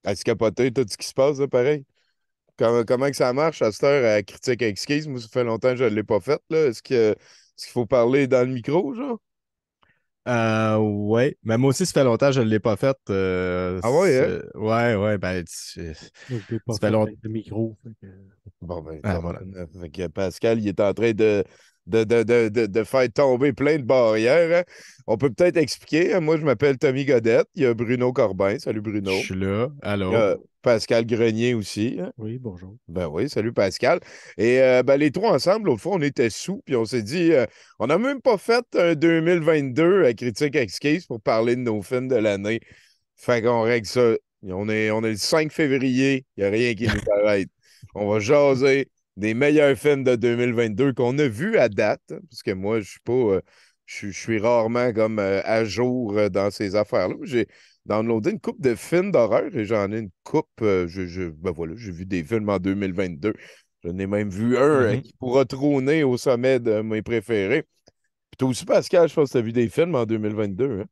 À se capoter tout ce qui se passe, là, pareil. Comment que ça marche à cette heure à Critique Exquise? Moi, ça fait longtemps que je ne l'ai pas faite, là. Est-ce qu'il faut parler dans le micro, genre? Ouais, mais moi aussi, ça fait longtemps que je ne l'ai pas fait. Ah ouais, hein? Ouais, ouais, Moi, je ne l'ai pas ça fait fait longtemps. avec le micro. Bon, ben, Ah, voilà. fait que Pascal, il est en train de faire tomber plein de barrières, hein. On peut peut-être expliquer, hein. Moi, je m'appelle Tommy Godette. Il y a Bruno Corbin. Salut, Je Bruno. suis là. Il y Allô? a Pascal Grenier aussi, hein. Oui, bonjour. Ben oui, salut Pascal. Et ben, les trois ensemble, l'autre fois, on était sous, puis on s'est dit, on n'a même pas fait un 2022 à Critique Exquise pour parler de nos films de l'année. Fait qu'on règle ça. On est le 5 février, il n'y a rien qui nous arrête. On va jaser des meilleurs films de 2022 qu'on a vus à date, hein, parce que moi, je suis pas, je suis rarement comme à jour dans ces affaires-là. J'ai downloadé une coupe de films d'horreur et j'en ai une coupe. Ben voilà, j'ai vu des films en 2022. J'en ai même vu un Mhm. qui pourra trôner au sommet de mes préférés. Puis toi aussi, Pascal, je pense que tu as vu des films en 2022, hein?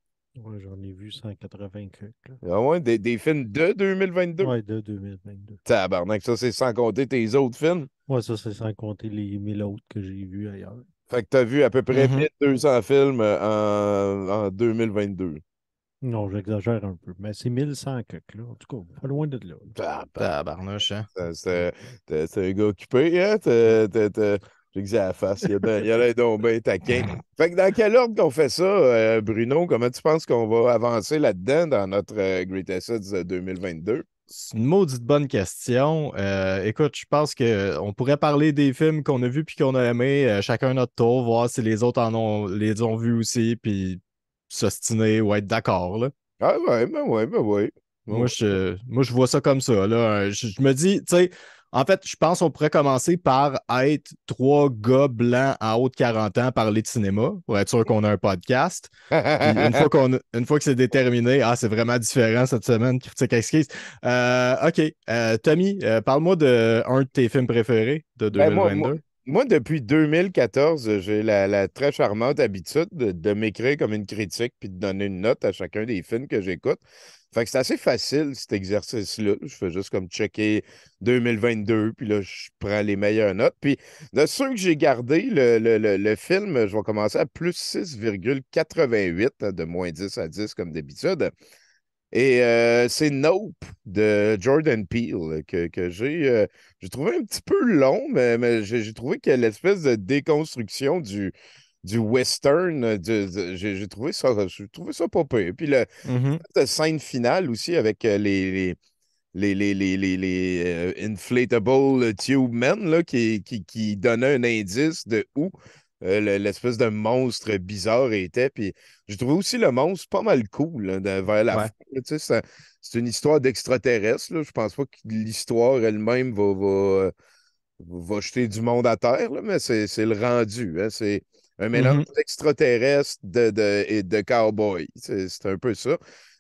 Ouais, j'en ai vu 180 quelques, là. Ah ouais, des films de 2022? Ouais, de 2022. Tabarnak, ça, c'est sans compter tes autres films. Ouais, ça, c'est sans compter les 1000 autres que j'ai vus ailleurs. Fait que t'as vu à peu près Mhm. 1200 films en 2022. Non, j'exagère un peu, mais c'est 1100 quelques, là. En tout cas, pas loin de là. Tabarnak, Tabarnouche, hein? c'est un gars occupé, hein? J'ai que ça à la face. Il y a l'air donc bien taquin. Fait que dans quel ordre qu'on fait ça, Bruno? Comment tu penses qu'on va avancer là-dedans dans notre Greatest Hits 2022? C'est une maudite bonne question. Écoute, je pense que on pourrait parler des films qu'on a vus puis qu'on a aimés, chacun notre tour, voir si les autres les ont vus aussi, puis s'ostiner ou être d'accord, là. Ah ouais, ben ouais, ben ouais. Ben ouais. Moi, je vois ça comme ça, là. Je me dis, tu sais, en fait, je pense qu'on pourrait commencer par être trois gars blancs à haut de 40 ans parler de cinéma, pour être sûr qu'on a un podcast. Puis une fois que c'est déterminé, ah, c'est vraiment différent cette semaine, critique exquise. OK. Tommy, parle-moi de un de tes films préférés de Ben, moi, 2022. moi, depuis 2014, j'ai la très charmante habitude de m'écrire comme une critique puis de donner une note à chacun des films que j'écoute. Fait que c'est assez facile, cet exercice-là. Je fais juste comme checker 2022, puis là, je prends les meilleures notes. Puis de ceux que j'ai gardés, le film, je vais commencer à plus 6,88, hein, de moins 10 à 10 comme d'habitude. Et c'est Nope de Jordan Peele que j'ai trouvé un petit peu long, mais j'ai trouvé que l'espèce de déconstruction du western, j'ai trouvé ça pas pire. Puis Mhm. la scène finale aussi avec les inflatable tube men là, qui donnait un indice de où l'espèce de monstre bizarre était. Puis j'ai trouvé aussi le monstre pas mal cool là, vers la fin. Ouais. Là, tu sais, c'est une histoire d'extraterrestre. Là. Je pense pas que l'histoire elle-même va jeter du monde à terre, là, mais c'est le rendu. Hein. C'est un mélange Mhm. d'extraterrestre et de cowboy. C'est un peu ça.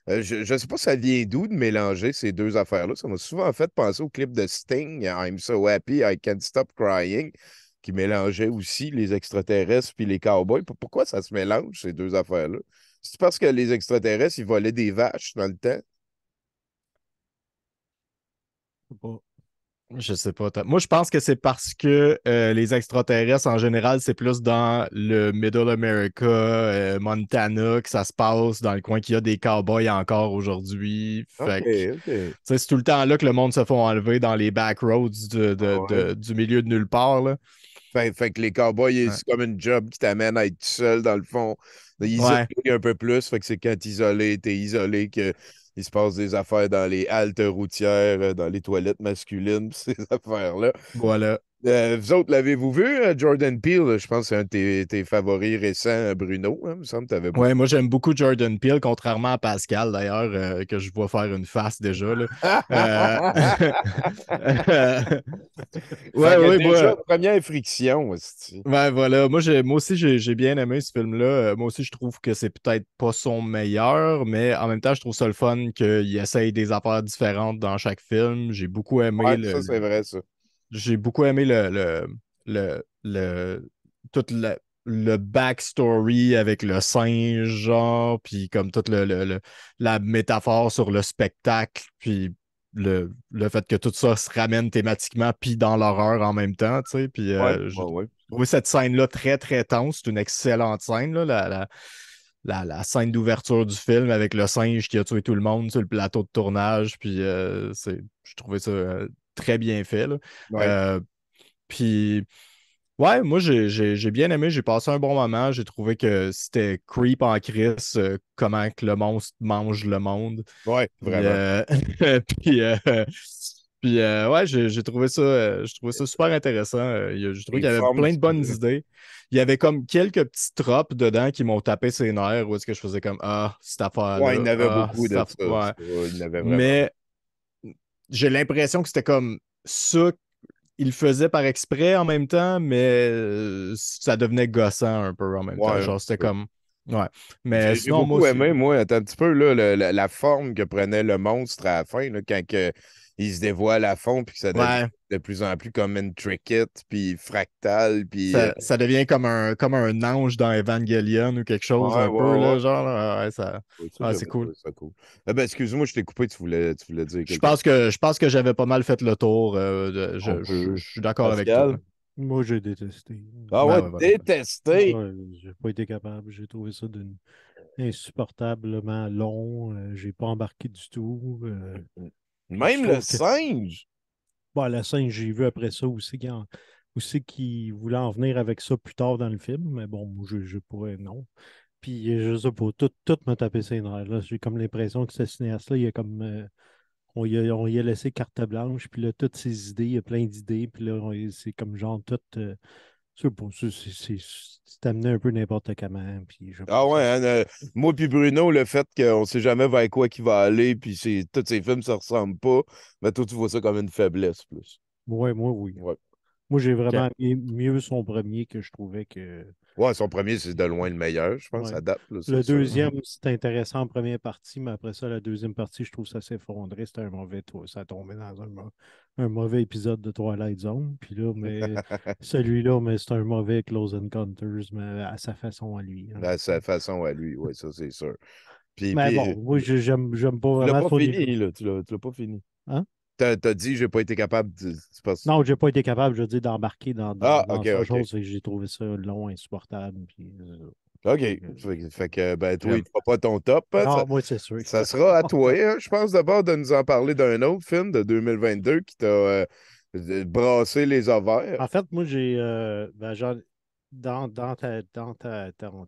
Je ne sais pas ça vient d'où de mélanger ces deux affaires-là. Ça m'a souvent fait penser au clip de Sting, I'm so happy I can't stop crying, qui mélangeait aussi les extraterrestres puis les cowboys. Pourquoi ça se mélange, ces deux affaires-là? C'est parce que les extraterrestres, ils volaient des vaches dans le temps? C'est pas- Je sais pas. Moi, je pense que c'est parce que les extraterrestres, en général, c'est plus dans le Middle America, Montana, que ça se passe, dans le coin qu'il y a des cowboys encore aujourd'hui. OK, Fait que, tu OK. sais, c'est tout le temps là que le monde se font enlever dans les back roads Ah ouais. du milieu de nulle part, là. Fait que les cowboys, Ouais. c'est comme une job qui t'amène à être tout seul dans le fond. Isolé Ouais. un peu plus. Fait que c'est quand t'es isolé que il se passe des affaires dans les haltes routières, dans les toilettes masculines, pis ces affaires-là. Voilà. Vous autres, l'avez-vous vu, Jordan Peele? Je pense que c'est un de tes favoris récents, Bruno. Hein? Il me semble que t'avais beaucoup. Ouais, moi j'aime beaucoup Jordan Peele, contrairement à Pascal d'ailleurs, que je vois faire une face déjà là. Euh, Fait Ouais, que ouais, déjà, moi, première friction, hostie. ouais, voilà. Moi aussi, j'ai bien aimé ce film-là. Moi aussi, je trouve que c'est peut-être pas son meilleur, mais en même temps, je trouve ça le fun qu'il essaye des affaires différentes dans chaque film. Ouais, ça, c'est vrai, ça. J'ai beaucoup aimé tout le backstory avec le singe, genre, puis comme toute la métaphore sur le spectacle, puis le fait que tout ça se ramène thématiquement puis dans l'horreur en même temps, tu sais. Puis Ouais, j'ai ouais. trouvé cette scène-là très, très tense. C'est une excellente scène, là, la scène d'ouverture du film avec le singe qui a tué tout le monde sur le plateau de tournage. Puis je trouvais ça très bien fait, là. Ouais. Euh, puis ouais, moi j'ai bien aimé, j'ai passé un bon moment, j'ai trouvé que c'était creep en crise, comment que le monstre mange le monde. Ouais, Puis, vraiment. puis, ouais, j'ai trouvé ça super intéressant. J'ai trouvé Les qu'il y avait formes, plein de bonnes idées. Il y avait comme quelques petits tropes dedans qui m'ont tapé ses nerfs, où est-ce que je faisais comme Ah, cette ouais, il y affaire-là, en avait ah, beaucoup cette de affaire. ça. Ouais. Ça, il y en avait vraiment. Mais j'ai l'impression que c'était comme ça il le faisait par exprès en même temps, mais ça devenait gossant un peu en même temps. Ouais, un Genre, petit c'était peu. comme. Ouais. Mais J'ai sinon, moi, beaucoup aimé, moi, attends un petit peu, là, la forme que prenait le monstre à la fin, là, quand il se dévoile à fond, puis que ça devient ouais. de plus en plus comme intricate, puis fractal, puis... Ça devient comme un ange dans Evangelion ou quelque chose ouais, un peu, ouais, ouais. là, genre, là, ouais, ça. Ouais, ça, Ouais, c'est j'avais cool. trouvé ça cool. Ah ben, excuse-moi, je t'ai coupé, tu voulais dire quelque chose. Je pense que j'avais pas mal fait le tour. On peut. Je suis d'accord avec toi. Pascal? Moi, j'ai détesté. Ah Ouais, ouais, ouais, voilà. détesté! Ouais, j'ai pas été capable. J'ai trouvé ça insupportablement long. J'ai pas embarqué du tout. Puis je Même le trouve que singe! bon, la scène, j'ai vu après ça aussi qu'il voulait en venir avec ça plus tard dans le film. Mais bon, moi, je pourrais non. Puis je sais pas, tout m'a tapé ses nerfs. Là. J'ai comme l'impression que ce cinéaste-là, il a comme on y a laissé carte blanche, puis là, toutes ses idées, il y a plein d'idées, puis là, c'est comme genre tout. Je sais pas, c'est amené un peu n'importe comment, puis je sais pas. Ah ouais, hein, moi puis Bruno, le fait qu'on sait jamais vers quoi qu'il va aller, puis tous ces films se ressemblent pas, mais toi, tu vois ça comme une faiblesse plus. Ouais, moi, oui. Ouais. Moi, j'ai Ok. vraiment aimé mieux son premier que je trouvais que. Ouais, son premier, c'est de loin le meilleur, je pense, Ouais. à date, là, c'est Le sûr. deuxième, c'était intéressant en première partie, mais après ça, la deuxième partie, je trouve que ça s'effondrait. C'était un mauvais tour. Ça tombait dans un mauvais épisode de Twilight Zone. Puis là, mais celui-là, mais c'est un mauvais Close Encounters, mais à sa façon à lui. Hein. À sa façon à lui, ouais, ça, c'est sûr. Mais Puis bon, moi, j'aime pas tu l'as vraiment pas son fini, niveau. là, tu l'as pas fini. Hein? T'as dit, j'ai pas été capable, c'est pas... Non, j'ai pas été capable, je veux dire, d'embarquer Ah, dans ok, sa ok. chose. Et j'ai trouvé ça long, insupportable. Puis, OK. euh, Fait que, ben, toi, il Ok. ne fera pas ton top, hein. non, moi, c'est sûr. Ça sera à toi, hein, je pense, d'abord de nous en parler d'un autre film de 2022 qui t'a brassé les ovaires. En fait, moi, j'ai ben,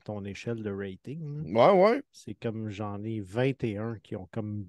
ton échelle de rating, là, Ouais, ouais. c'est comme j'en ai 21 qui ont comme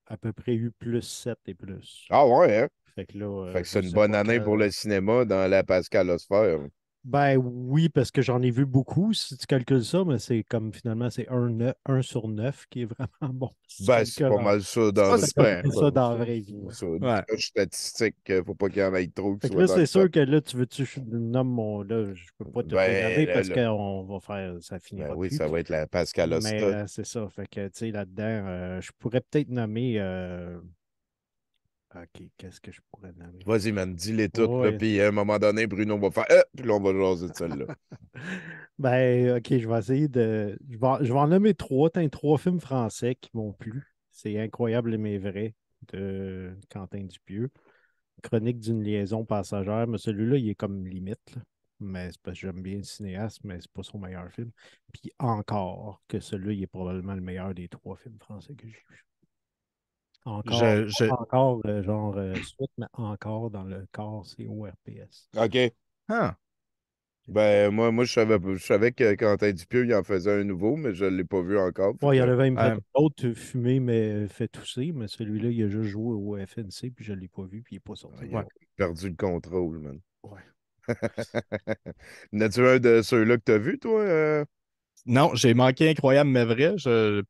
à peu près eu plus 7 et plus. Ah, ouais, hein. Fait que là, Fait que je c'est une sais bonne pas année pour le quel. cinéma dans la Pascalosphère. Ben oui, parce que j'en ai vu beaucoup, si tu calcules ça, mais c'est comme finalement, c'est un sur 9 qui est vraiment bon. Si tu Ben, c'est calcules, pas mal ça C'est dans pas la vraie si tu super. vie. calcules ça dans la vraie vie. Là. Ça, une Ouais. coche statistique, faut pas qu'il y en ait trop qui Fait que soient là, dans le c'est top. sûr que là, tu veux-tu que je nomme mon. Là, je peux pas te le Ben, nommer parce qu'on va faire. Ça ben finira oui, plus. ça va être la Mais Pascalosphère. c'est ça. Fait que, tu sais, là-dedans, je pourrais peut-être nommer. OK, qu'est-ce que je pourrais nommer? Vas-y, man, dis-les toutes, là, Ouais. puis à un moment donné, Bruno va faire puis là, on va jaser de celle-là. Ben, OK, je vais essayer de. Je vais en nommer trois. T'as trois films français qui m'ont plu. C'est Incroyable mais vrai de Quentin Dupieux. Chronique d'une liaison passagère, mais celui-là, il est comme limite, là. Mais c'est parce que j'aime bien le cinéaste, mais c'est pas son meilleur film. Puis encore que celui-là, il est probablement le meilleur des trois films français que j'ai vus. Encore, Je... encore, genre suite, mais encore dans le corps, c'est ORPS. OK. Ah. Ben, je savais que Quentin Dupieux, il en faisait un nouveau, mais je ne l'ai pas vu encore. Fait Ouais, il y en que, avait même fait Ouais. d'autres fumé, mais fait tousser, mais celui-là, il a juste joué au FNC, puis je ne l'ai pas vu, puis il n'est pas sorti. il a Ouais. perdu le contrôle, man. Ouais. N'as-tu un de ceux-là que tu as vu, toi? Non, j'ai manqué Incroyable mais vrai.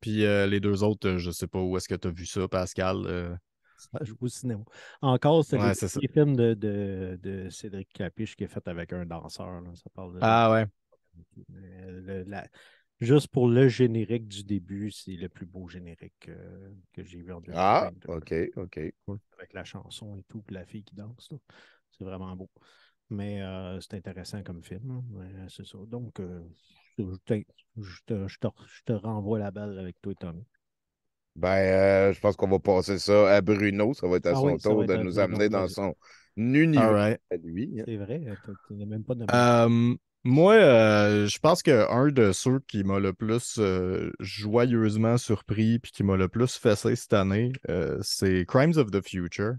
Puis les deux autres, je sais pas où est-ce que tu as vu ça, Pascal. Ça joue au cinéma. Encore, c'est les Ouais, c'est ça. premiers films de Cédric Clapiche qui est fait avec un danseur. Là. Ça parle de. Ah ouais. Juste pour le générique du début, c'est le plus beau générique que j'ai vu en Ah, 2022. Là. OK, OK, cool. Avec la chanson et tout, puis la fille qui danse. Là. C'est vraiment beau. Mais c'est intéressant comme film. Hein. Ouais, c'est ça. Donc, je te renvoie la balle avec toi, Tommy. Je pense qu'on va passer ça à Bruno. Ça va être à Ah son oui, ça va tour être de un nous peu amener long. dans Vas-y. son All univers right. à lui. Hein. C'est vrai, tu n'as même pas nommé. Moi, je pense qu'un de ceux qui m'a le plus joyeusement surpris puis qui m'a le plus fessé cette année, c'est Crimes of the Future.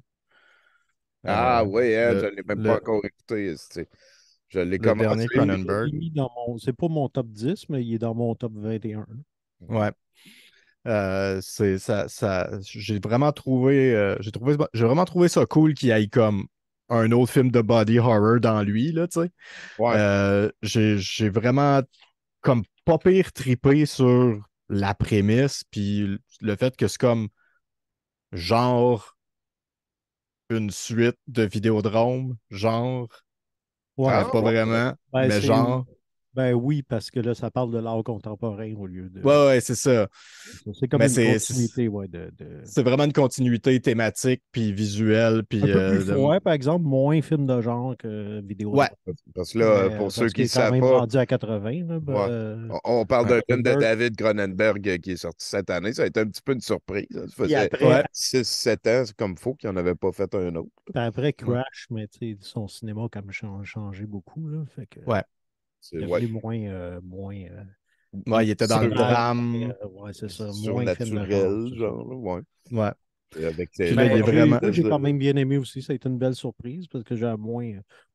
Ah Euh, oui, hein, je le, ne l'ai même pas le, encore écouté. Je l'ai le commencé. dernier Je Cronenberg. l'ai mis dans mon. C'est pas mon top 10, mais il est dans mon top 21. Ouais. J'ai vraiment trouvé, j'ai vraiment trouvé ça cool qu'il y ait comme un autre film de body horror dans lui, là, tu sais. Ouais. J'ai vraiment comme pas pire trippé sur la prémisse, puis le fait que c'est comme genre une suite de Vidéodrome, genre, Ouais, mais Ah pas ouais. vraiment, ben, mais c'est. genre. Ben oui, parce que là, ça parle de l'art contemporain au lieu de. Ouais, ouais, c'est ça. C'est comme Mais une continuité, ouais, de. c'est vraiment une continuité thématique, puis visuelle, Un puis peu plus froid, par exemple, moins film de genre que ouais, Vidéodrome. Parce que là, Mais pour ceux parce qu'il qui ne est quand savent même pas, rendu à 80, là, ouais, on parle ouais, d'un film de Cronenberg. David Cronenberg qui est sorti cette année. Ça a été un petit peu une surprise. Ça Puis faisait après, ouais, 6 7 ans, c'est comme faux qu'il n'en avait pas fait un autre. puis après ouais, Crash, mais tu sais, son cinéma a comme changé beaucoup, là, fait que ouais. il est Ouais. devenu moins Ouais, il était dans le Sur- image, drame. ouais, c'est ça, moins film de genre, surnaturel, c'est ça. genre, ouais. Ouais. Avec Puis là, il est Ben, vraiment. moi, j'ai quand même bien aimé aussi. Ça a été une belle surprise parce que j'ai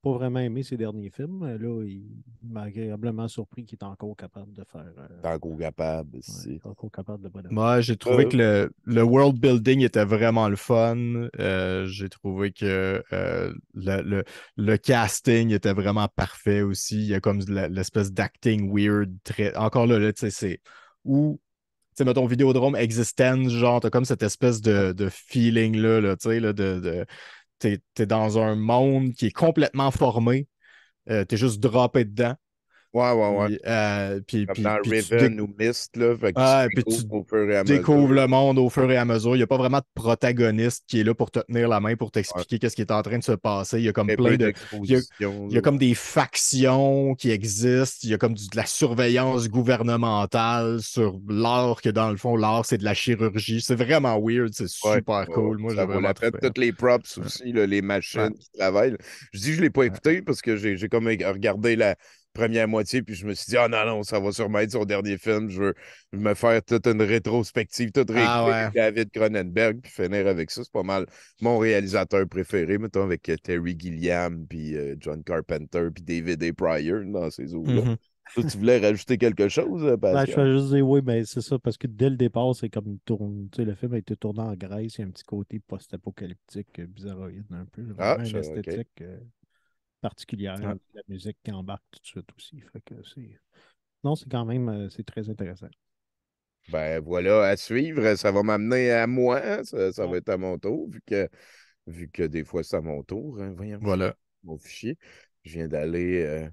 pas vraiment aimé ses derniers films. Mais là, il m'a agréablement surpris qu'il est encore capable de faire. Tango capable, Ouais, si. encore capable de bonne affaire. Moi, j'ai trouvé Euh, que le world building était vraiment le fun. J'ai trouvé que le casting était vraiment parfait aussi. Il y a comme l'espèce d'acting weird. Encore là, tu sais, c'est où, tu sais, mettons, Vidéodrome Existence, genre, t'as comme cette espèce de feeling-là, là, tu sais, là, t'es dans un monde qui est complètement formé. T'es juste droppé dedans. ouais, ouais, ouais. Comme dans Puis Riven ou Mist, là, fait que tu ah, puis découvres au fur et à découvres mesure. le monde au fur et à mesure. Il n'y a pas vraiment de protagoniste qui est là pour te tenir la main, pour Ouais. t'expliquer qu'est-ce qui est en train de se passer. Il y a comme Très plein peu de. Il y a, d'exposition, il y a là. comme des factions qui existent. Il y a comme de la surveillance gouvernementale sur l'art, que dans le fond, l'art, c'est de la chirurgie. C'est vraiment weird. C'est Ouais, super ouais, ouais. cool. Moi, Ça j'ai vaut la vraiment peine. trouvé. Toutes les props Ouais. aussi, là, les Ouais. machines qui travaillent. Là. Je dis que je ne l'ai pas Ouais. écouté parce que j'ai comme regardé la première moitié, puis je me suis dit, ah non, non, ça va sûrement être son dernier film. Je veux me faire toute une rétrospective, toute Ah réécrire ouais. David Cronenberg, puis finir avec ça. C'est pas mal mon réalisateur préféré, mettons, avec Terry Gilliam, puis John Carpenter, puis David A. Pryor dans ces eaux-là. Mhm. Toi, tu voulais rajouter quelque chose, Ben, je Pascal? vais juste dire oui, mais c'est ça, parce que dès le départ, c'est comme une tourne. Tu sais, le film a été tourné en Grèce, il y a un petit côté post-apocalyptique, bizarroïde un peu. Ah, Vraiment une OK. esthétique particulière, Ouais. la musique qui embarque tout de suite aussi. Fait que c'est. Non, c'est quand même c'est très intéressant. Ben voilà, à suivre, ça va m'amener à moi, hein, ça Ouais. va être à mon tour, vu que des fois c'est à mon tour. Hein, voyons, Voilà. mon fichier. Je viens d'aller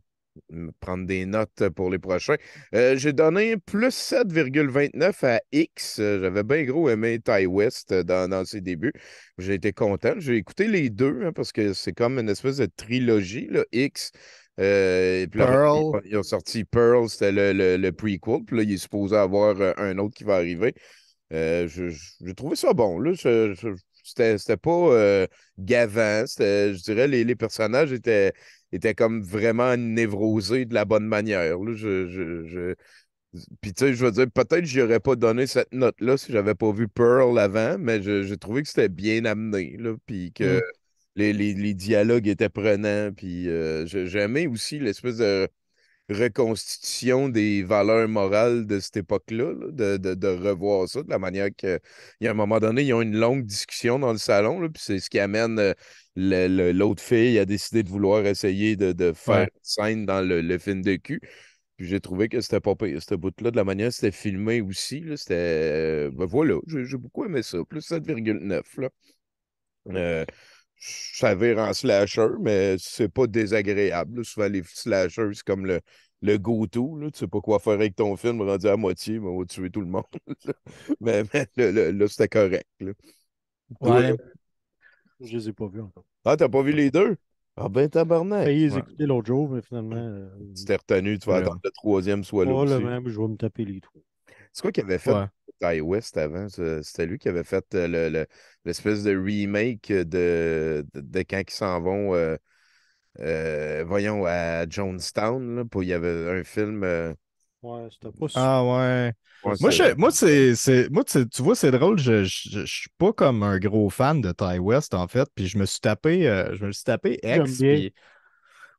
me prendre des notes pour les prochains. J'ai donné plus 7,29 à X. J'avais bien gros aimé Ty West dans ses débuts. J'ai été content. J'ai écouté les deux hein, parce que c'est comme une espèce de trilogie, là, X. Et puis là, après, Pearl. ils ont sorti Pearl, c'était le prequel. Puis là, il est supposé avoir un autre qui va arriver. J'ai trouvé ça bon. Là. C'était pas gavant. Je dirais les personnages étaient comme vraiment névrosés de la bonne manière. Là. Puis tu sais, je veux dire, peut-être que j'y aurais pas donné cette note-là si j'avais pas vu Pearl avant, mais j'ai trouvé que c'était bien amené. Là, puis que Mm. les dialogues étaient prenants. Puis j'ai aimé aussi l'espèce de reconstitution des valeurs morales de cette époque-là, là, de revoir ça, de la manière que, il y a un moment donné, ils ont une longue discussion dans le salon, là, puis c'est ce qui amène l'autre fille à décider de vouloir essayer de faire Ouais. une scène dans le film de cul. Puis j'ai trouvé que c'était pas pire, ce bout-là, de la manière que c'était filmé aussi, là, c'était... ben voilà, j'ai beaucoup aimé ça, plus 7,9 là. Euh, ça vire en slasher, mais c'est pas désagréable. Là. Souvent, les slashers, c'est comme le go-to. Là. Tu sais pas quoi faire avec ton film rendu à moitié, mais on va tuer tout le monde. Mais là, c'était correct. Là. Toi, Ouais. Je les ai pas vus encore. ah, t'as pas vu les deux? Ah ben, tabarnak. Failli les Ouais. écouter l'autre jour, mais finalement, Tu t'es retenu, tu vas Là. attendre le troisième soit là pas le aussi. même, je vais me taper les trous. C'est quoi qu'il avait fait Ouais. Ty West avant. C'était lui qui avait fait l'espèce de remake de quand ils s'en vont, voyons, à Jonestown. Là, il y avait un film. Ouais, c'était pas Ah super. ouais. Ouais, Moi, c'était vraiment bon. tu vois, c'est drôle, je suis pas comme un gros fan de Ty West, en fait, puis je me suis tapé J'aime X, bien. puis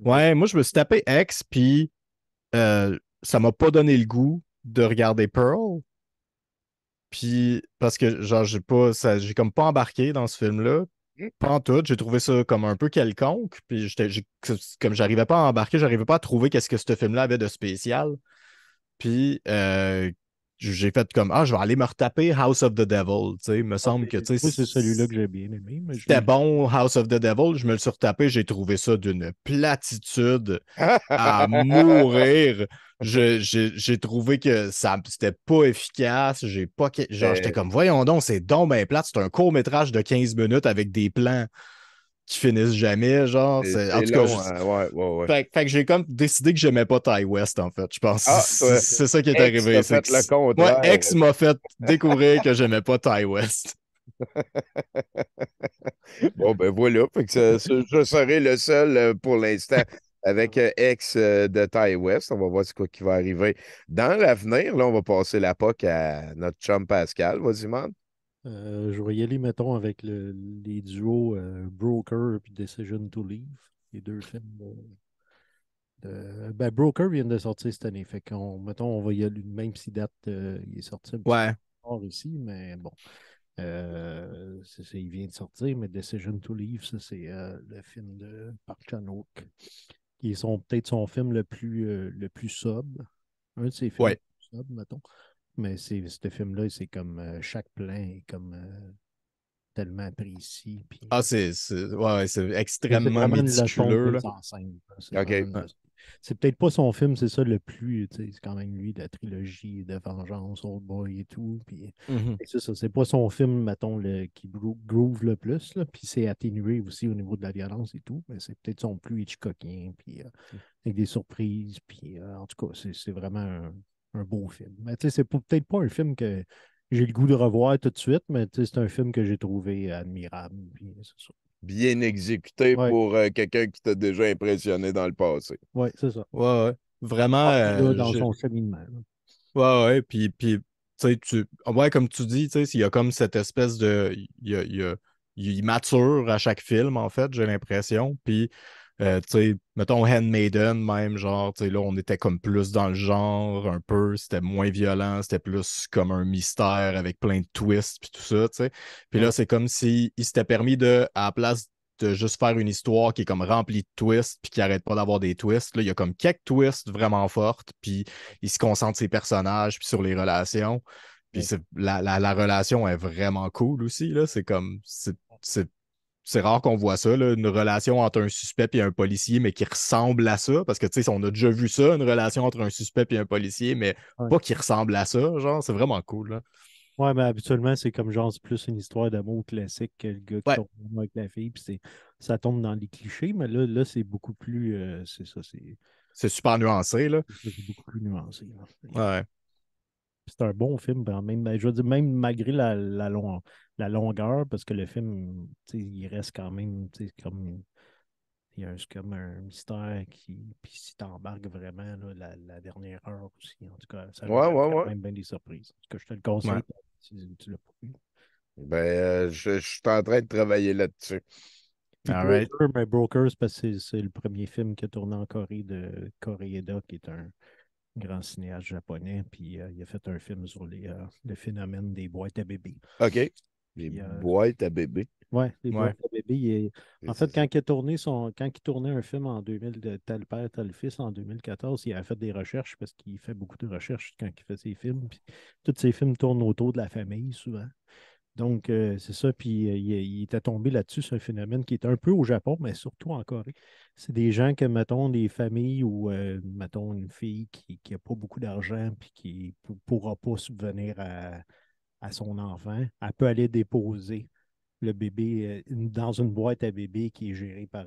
ouais, moi, je me suis tapé X, puis ça m'a pas donné le goût de regarder Pearl, puis parce que, genre, j'ai comme pas embarqué dans ce film-là, Hmm. pas en tout, j'ai trouvé ça comme un peu quelconque, puis comme j'arrivais pas à embarquer, j'arrivais pas à trouver qu'est-ce que ce film-là avait de spécial. Puis j'ai fait comme je vais aller me retaper House of the Devil. Tu sais, il me semble que tu sais, Moi, c'est celui-là que j'ai bien aimé, mais je c'était l'ai. bon, House of the Devil. Je me le suis retapé, j'ai trouvé ça d'une platitude à mourir. J'ai trouvé que ça c'était pas efficace. J'ai pas genre j'étais Euh, comme voyons donc, c'est donc ben plate. C'est un court-métrage de 15 minutes avec des plans qui finissent jamais. Genre, en c'est tout cas, long, hein. Ouais, ouais, ouais. fait que j'ai comme décidé que j'aimais pas Ty West, en fait. Je pense que Ah, toi, c'est ça qui est X arrivé. t'a C'est fait que le moi, contraire. ex m'a fait découvrir que j'aimais pas Ty West. Bon, ben voilà. Fait que je serai le seul pour l'instant avec ex de Ty West. On va voir ce quoi qui va arriver dans l'avenir. Là, on va passer la POC à notre chum Pascal. Vas-y, man. Je vais y aller, mettons, avec les duos Broker et Decision to Leave. Les deux films. Ben, Broker vient de sortir cette année. Fait qu'on, mettons, on va y aller, même si date, il est sorti un petit peu Ouais. plus tard ici, mais bon. Il vient de sortir, mais Decision to Leave, ça, c'est le film de Park Chan-wook, qui est peut-être son film le plus sobre. Un de ses films les Ouais. plus sobres, mettons. Mais ce film-là, c'est comme chaque plan est comme tellement précis. Puis, C'est c'est extrêmement vraiment une leçon de méticuleux, là. mise en scène, là. C'est vraiment OK. une Ouais. leçon. C'est peut-être pas son film, c'est ça le plus. Tu sais, c'est quand même lui, la trilogie de Vengeance, Old Boy et tout. Puis, Mhm. c'est ça, c'est pas son film, mettons, qui groove le plus. Là, puis c'est atténué aussi au niveau de la violence et tout. Mais c'est peut-être son plus Hitchcockien. Puis avec des surprises. Puis en tout cas, c'est vraiment un beau film. Mais tu sais, c'est peut-être pas un film que j'ai le goût de revoir tout de suite, mais tu sais, c'est un film que j'ai trouvé admirable. Puis c'est ça. Bien exécuté Ouais, pour quelqu'un qui t'a déjà impressionné dans le passé. ouais, c'est ça. Ouais, ouais. Vraiment, Là, dans son cheminement. Là. ouais, ouais. Puis tu sais, ouais, comme tu dis, tu sais, il y a comme cette espèce de. Il mature à chaque film, en fait, j'ai l'impression. Puis, tu sais, mettons Handmaiden, même, genre, tu sais, là, on était comme plus dans le genre, un peu, c'était moins violent, c'était plus comme un mystère avec plein de twists, puis tout ça, tu sais. Puis là, Ouais, c'est comme si il s'était permis de, à la place de juste faire une histoire qui est comme remplie de twists, puis qui arrête pas d'avoir des twists, là, il y a comme quelques twists vraiment fortes, puis il se concentre sur ses personnages, puis sur les relations. Puis ouais, la relation est vraiment cool aussi, là. C'est comme, c'est rare qu'on voit ça, là, une relation entre un suspect et un policier, mais qui ressemble à ça. Parce que, tu sais, on a déjà vu ça, une relation entre un suspect et un policier, mais ouais. pas qui ressemble à ça. Genre, c'est vraiment cool, là. Ouais, mais habituellement, c'est comme genre, c'est plus une histoire d'amour classique que le gars qui Ouais, tombe en amour avec la fille, puis ça tombe dans les clichés, mais là c'est beaucoup plus, c'est ça, c'est super nuancé, là. c'est beaucoup plus nuancé. Là. Ouais. C'est un bon film, même, ben, je veux dire, même malgré la longueur, parce que le film, tu sais, il reste quand même, tu sais, comme, c'est comme un mystère qui, puis si t'embarques vraiment, là, la dernière heure aussi, en tout cas, ça Ouais, réserve ouais, quand ouais. même bien des surprises. En tout cas, je te le Ouais. conseille si tu l'as pas vu. Ben, je suis en train de travailler là-dessus. Puis All right. Broker, ben Broker, c'est parce que c'est le premier film qui a tourné en Corée de Koreeda, qui est un grand cinéaste japonais. Puis il a fait un film sur le phénomène des boîtes à bébés. OK. Les Puis boîtes à bébé. ouais, les Ouais. boîtes à bébés, en fait, quand il tournait un film en 2000 de Tel père, tel fils en 2014, il a fait des recherches parce qu'il fait beaucoup de recherches quand il fait ses films. Puis tous ses films tournent autour de la famille souvent. Donc, c'est ça. Puis, il était tombé là-dessus sur un phénomène qui est un peu au Japon, mais surtout en Corée. C'est des gens que, mettons, des familles ou, mettons, une fille qui n'a pas beaucoup d'argent puis qui ne pourra pas subvenir à son enfant, elle peut aller déposer le bébé dans une boîte à bébé qui est gérée par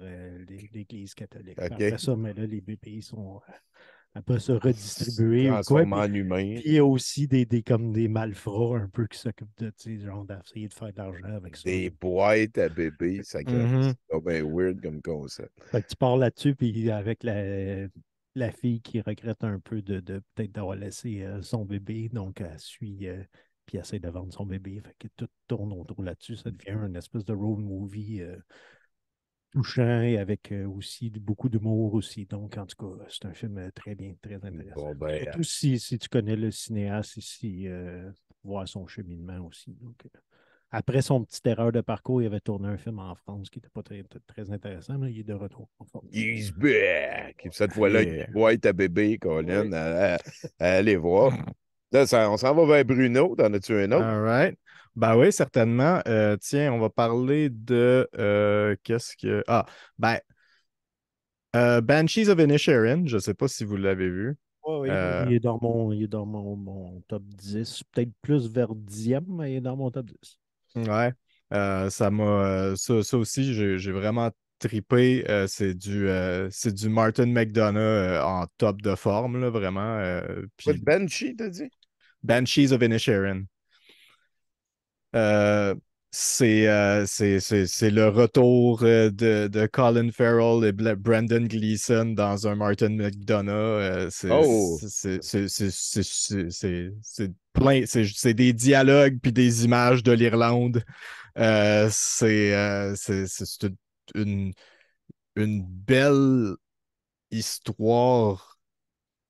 l'Église catholique. Puis OK. après ça, mais là, les bébés sont elle peut se redistribuer ou quoi. Transforme en humain. Puis il y a aussi comme des malfrats un peu qui s'occupent de, tu sais, genre d'essayer de faire de l'argent avec ça. Des boîtes à bébé, ça Mhm. c'est bien weird comme concept. Fait que tu pars là-dessus, puis avec la fille qui regrette un peu de peut-être d'avoir laissé son bébé, donc elle suit, puis elle essaie de vendre son bébé. Fait que tout tourne autour là-dessus. Ça devient une espèce de road movie touchant et avec aussi beaucoup d'humour aussi. Donc, en tout cas, c'est un film très bien, très intéressant. Bon, ben, Surtout si tu connais le cinéaste ici, voir son cheminement aussi. Donc, après son petite erreur de parcours, il avait tourné un film en France qui n'était pas très intéressant, mais il est de retour en France. he's back. Cette fois-là, il y a Yeah. des boîtes à bébé, Colin, Oui. à aller voir. Là, on s'en va vers Bruno. T'en as-tu un autre? All right. Ben oui, certainement. Tiens, on va parler de qu'est-ce que. Ah, ben, Banshees of Inisherin, je ne sais pas si vous l'avez vu. Oui, oui. Euh, Il est dans mon top 10, peut-être plus vers 10e, mais il est dans mon top 10. ouais. Ça m'a. Ça aussi, j'ai vraiment trippé. C'est du Martin McDonough en top de forme, là, vraiment. Quoi de Puis Banshee, t'as dit? Banshees of Inisherin. Euh, c'est le retour de Colin Farrell et Brendan Gleeson dans un Martin McDonough. Oh, C'est plein, c'est des dialogues puis des images de l'Irlande. C'est une, une belle histoire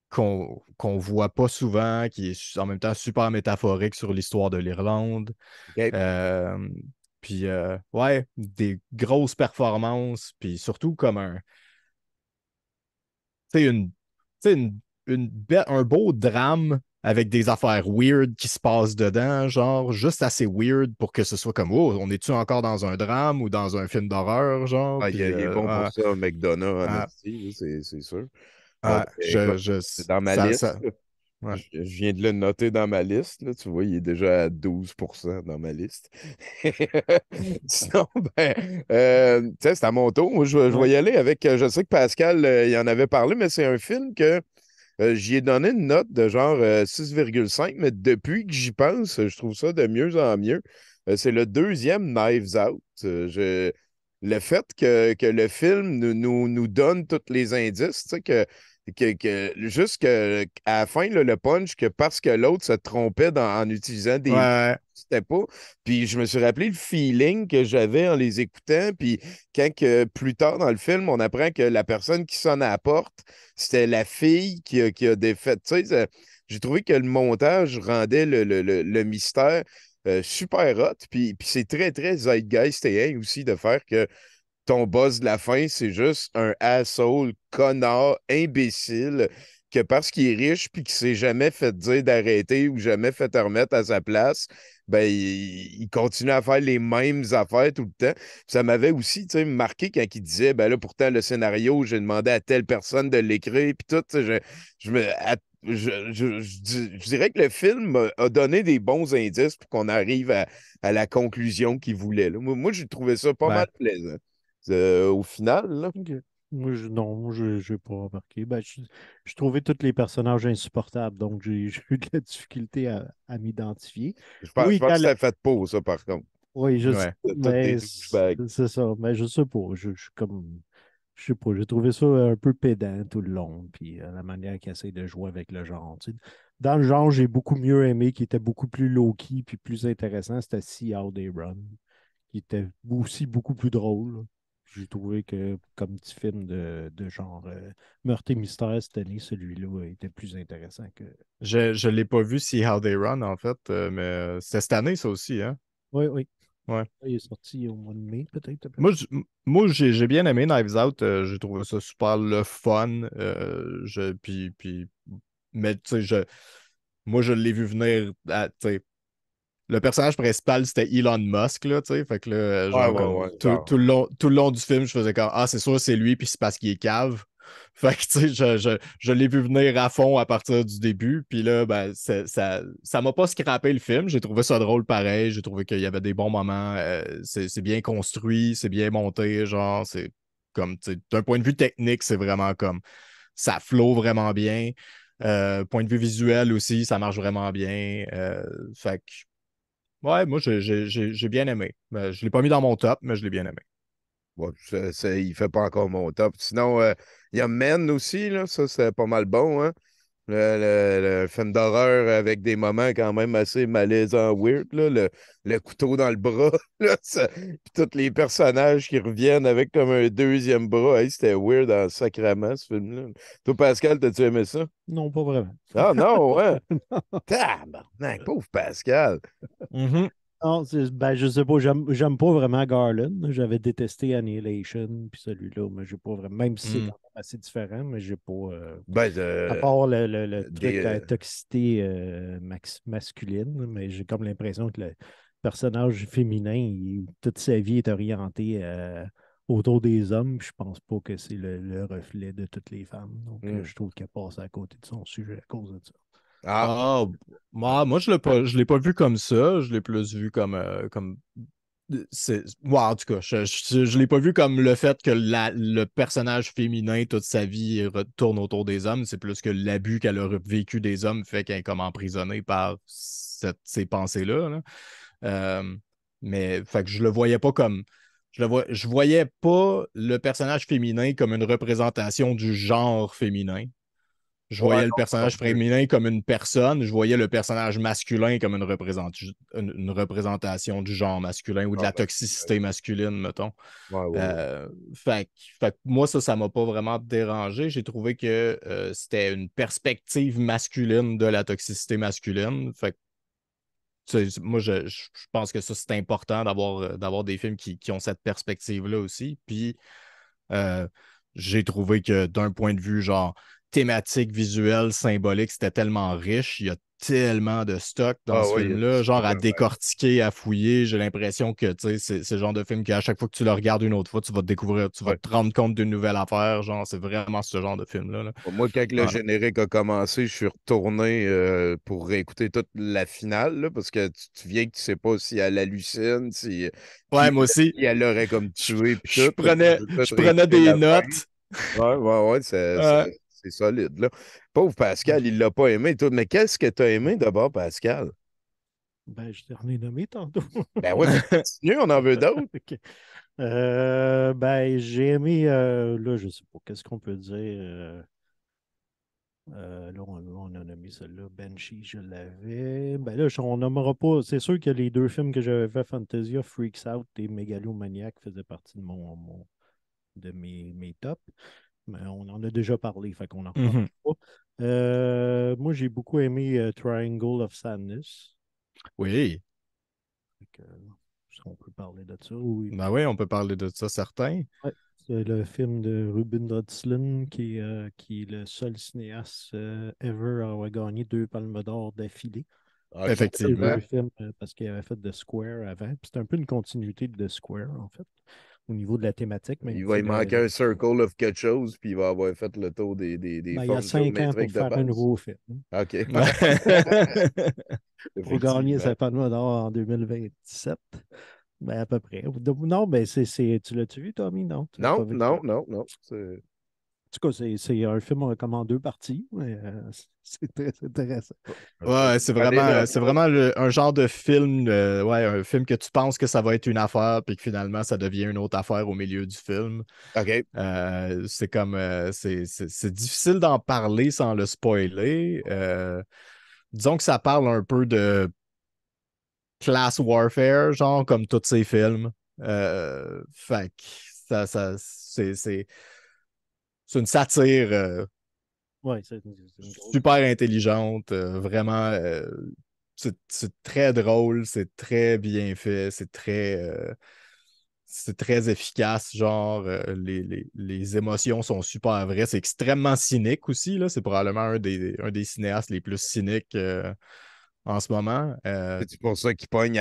qu'on voit pas souvent, qui est en même temps super métaphorique sur l'histoire de l'Irlande. OK. Euh, puis, ouais, des grosses performances, puis surtout comme tu sais, tu sais, un beau drame avec des affaires weird qui se passent dedans, genre, juste assez weird pour que ce soit comme, oh, on est-tu encore dans un drame ou dans un film d'horreur, genre, Ah, puis, il est bon pour ça, McDonough, en esti, là, c'est sûr. Bon, ben, écoute, c'est dans ma liste. ça, ouais. Je viens de le noter dans ma liste. Là, tu vois, il est déjà à 12% dans ma liste. Sinon, ben, tu sais, c'est à mon tour. Moi, je vais Ouais. y aller avec. Je sais que Pascal, il en avait parlé, mais c'est un film que j'y ai donné une note de genre 6,5, mais depuis que j'y pense, je trouve ça de mieux en mieux. C'est le deuxième Knives Out. Le fait que le film nous donne tous les indices, tu sais, juste à la fin, là, le punch, que parce que l'autre se trompait en utilisant des mots, Ouais, c'était pas. Puis je me suis rappelé le feeling que j'avais en les écoutant. Puis plus tard dans le film, on apprend que la personne qui sonne à la porte, c'était la fille qui a défait. Tu sais, j'ai trouvé que le montage rendait le mystère super hot. Puis c'est très, très zeitgeist aussi de faire que ton boss de la fin, c'est juste un asshole, connard, imbécile, que parce qu'il est riche puis qu'il s'est jamais fait dire d'arrêter ou jamais fait remettre à sa place, ben il continue à faire les mêmes affaires tout le temps. Puis ça m'avait aussi, tu sais, marqué quand il disait, ben là, pourtant, le scénario, j'ai demandé à telle personne de l'écrire, puis tout, tu sais, je me... je dirais que le film a donné des bons indices pour qu'on arrive à la conclusion qu'il voulait, là. Moi, j'ai trouvé ça pas ben, mal plaisant. Au final, là. OK. Non, je n'ai pas remarqué. Ben, je trouvais tous les personnages insupportables, donc j'ai eu de la difficulté à m'identifier. Je Oui, pense que c'était fait pour ça, par contre. oui, je sais, ouais. Toutes des mais douchebags. c'est ça. Mais je sais pas. Je suis comme. Je sais pas. J'ai trouvé ça un peu pédant tout le long. Puis la manière qu'il essaie de jouer avec le genre. Tu sais. Dans le genre, j'ai beaucoup mieux aimé, qui était beaucoup plus low-key puis plus intéressant. C'était See How They Run, qui était aussi beaucoup plus drôle. J'ai trouvé que comme petit film de genre meurtre et mystère cette année, celui-là était plus intéressant que. Je l'ai pas vu See How They Run, en fait, mais c'était cette année, ça aussi, hein? Oui, oui. Ouais. Il est sorti au mois de mai, peut-être à peu Moi, près. j'ai bien aimé Knives Out. J'ai trouvé ça super le fun. Mais tu sais, moi, je l'ai vu venir. Tu sais, le personnage principal, c'était Elon Musk, là, tu sais. Fait que là, Ouais, genre, ouais, comme ouais. Genre. tout le long du film, je faisais comme, ah, c'est sûr, c'est lui, puis c'est parce qu'il est cave. Fait que, tu sais, je l'ai vu venir à fond à partir du début. Puis là, ben, ça m'a pas scrappé le film. J'ai trouvé ça drôle pareil. J'ai trouvé qu'il y avait des bons moments. C'est bien construit, c'est bien monté. Genre, c'est comme, tu sais, d'un point de vue technique, c'est vraiment comme. ça flow vraiment bien. Point de vue visuel aussi, ça marche vraiment bien. Fait que, ouais, moi, j'ai bien aimé. Je l'ai pas mis dans mon top, mais je l'ai bien aimé. Ouais, il fait pas encore mon top. Sinon, il y a Men aussi, là. Ça, c'est pas mal bon, hein? Le film d'horreur avec des moments quand même assez malaisants, weird, là. Le couteau dans le bras, là. Puis tous les personnages qui reviennent avec comme un deuxième bras. Hey, c'était weird en sacrament, ce film-là. Toi, Pascal, t'as-tu aimé ça? Non, pas vraiment. Ah non, ouais. Tabarnak, pauvre Pascal. Mhm. Non, ben, je sais pas, j'aime pas vraiment Garland. J'avais détesté Annihilation, puis celui-là, mais j'ai pas vraiment, même si c'est Mm. quand même assez différent, mais j'ai pas. Ben, À part le des, truc à toxicité masculine, mais j'ai comme l'impression que le personnage féminin, toute sa vie est orientée autour des hommes, puis je pense pas que c'est le reflet de toutes les femmes. Donc, je trouve qu'elle passe à côté de son sujet à cause de ça. ah, Ah, moi, je l'ai pas vu comme ça. Je l'ai plus vu comme ouais, en tout cas, je l'ai pas vu comme le fait que le personnage féminin, toute sa vie, tourne autour des hommes. C'est plus que l'abus qu'elle a vécu des hommes fait qu'elle est comme emprisonnée par ces pensées-là. Là. Euh, mais fait que je le voyais pas comme. Je voyais pas le personnage féminin comme une représentation du genre féminin. Je ouais, voyais le non, non personnage plus. féminin comme une personne, je voyais le personnage masculin comme une représentation du genre masculin ou de Non, la toxicité masculine, mettons. ouais, ouais, ouais. Euh, fait que moi, ça m'a pas vraiment dérangé. J'ai trouvé que c'était une perspective masculine de la toxicité masculine. Fait que, moi, je pense que ça, c'est important d'avoir des films qui ont cette perspective-là aussi. Puis, euh, j'ai trouvé que d'un point de vue genre thématique, visuel, symbolique, c'était tellement riche. Il y a tellement de stock dans Ah ce oui, il y a du film-là, genre stock à en masse. décortiquer, à fouiller. J'ai l'impression que c'est le genre de film qu'à chaque fois que tu le regardes une autre fois, tu vas te découvrir, tu vas Ouais. te rendre compte d'une nouvelle affaire. Genre, c'est vraiment ce genre de film-là. Là. Moi, quand le Ouais. générique a commencé, je suis retourné pour réécouter toute la finale, là, parce que tu viens que tu sais pas si elle hallucine, Ouais, moi aussi. qui elle aurait comme tué, puis Je tout. Fait que prenais, j'ai je tout prenais réécouté des la fin. notes. Ouais, ouais, ouais, c'est solide, là. Pauvre Pascal, il l'a pas aimé, tout. Mais qu'est-ce que tu as aimé d'abord, Pascal? Ben, je t'en ai nommé tantôt. Ben oui, mais continue, on en veut d'autres. OK. Ben, j'ai aimé, là, je sais pas, qu'est-ce qu'on peut dire? Là, on a nommé celle-là. Banshee, je l'avais. Ben là, on nommera pas. C'est sûr que les deux films que j'avais fait, Fantasia, Freaks Out et Megalomaniac, faisaient partie de mes tops. Mais on en a déjà parlé, fait qu'on n'en reparle Mhm. pas. Moi, j'ai beaucoup aimé Triangle of Sadness. Oui. Fait que, si on peut parler de ça. Oui. Ben oui, on peut parler de ça, certain. Ouais, c'est le film de Ruben Östlund qui est le seul cinéaste ever à avoir gagné 2 Palmes d'Or d'affilée. OK. C'est Effectivement. un film parce qu'il avait fait The Square avant. Puis c'est un peu une continuité de The Square, en fait, au niveau de la thématique, même Il va si y manquer un circle of quelque chose, puis il va avoir fait le tour des ben, il y a formes 5 ans pour géométriques de faire un base. nouveau film. OK. Pour gagner Effectivement. sa Palme d'Or en 2027. Ben, à peu près. Non, ben, tu l'as-tu vu, Tommy? Non, tu l'as pas Non, vu. non, non, non. En tout cas, c'est un film comme en 2 parties, mais c'est très intéressant. Ouais, Allez, là. c'est vraiment un genre de film, ouais, un film que tu penses que ça va être une affaire, puis que finalement ça devient une autre affaire au milieu du film. OK. C'est comme, c'est difficile d'en parler sans le spoiler. Disons que ça parle un peu de class warfare, genre comme tous ces films. Fait que c'est une satire Oui, c'est une drôle. super intelligente, vraiment. C'est très drôle, c'est très bien fait, c'est très efficace. Genre, les émotions sont super vraies. C'est extrêmement cynique aussi. Là. C'est probablement un des cinéastes les plus cyniques en ce moment. C'est pour ça qu'il pogne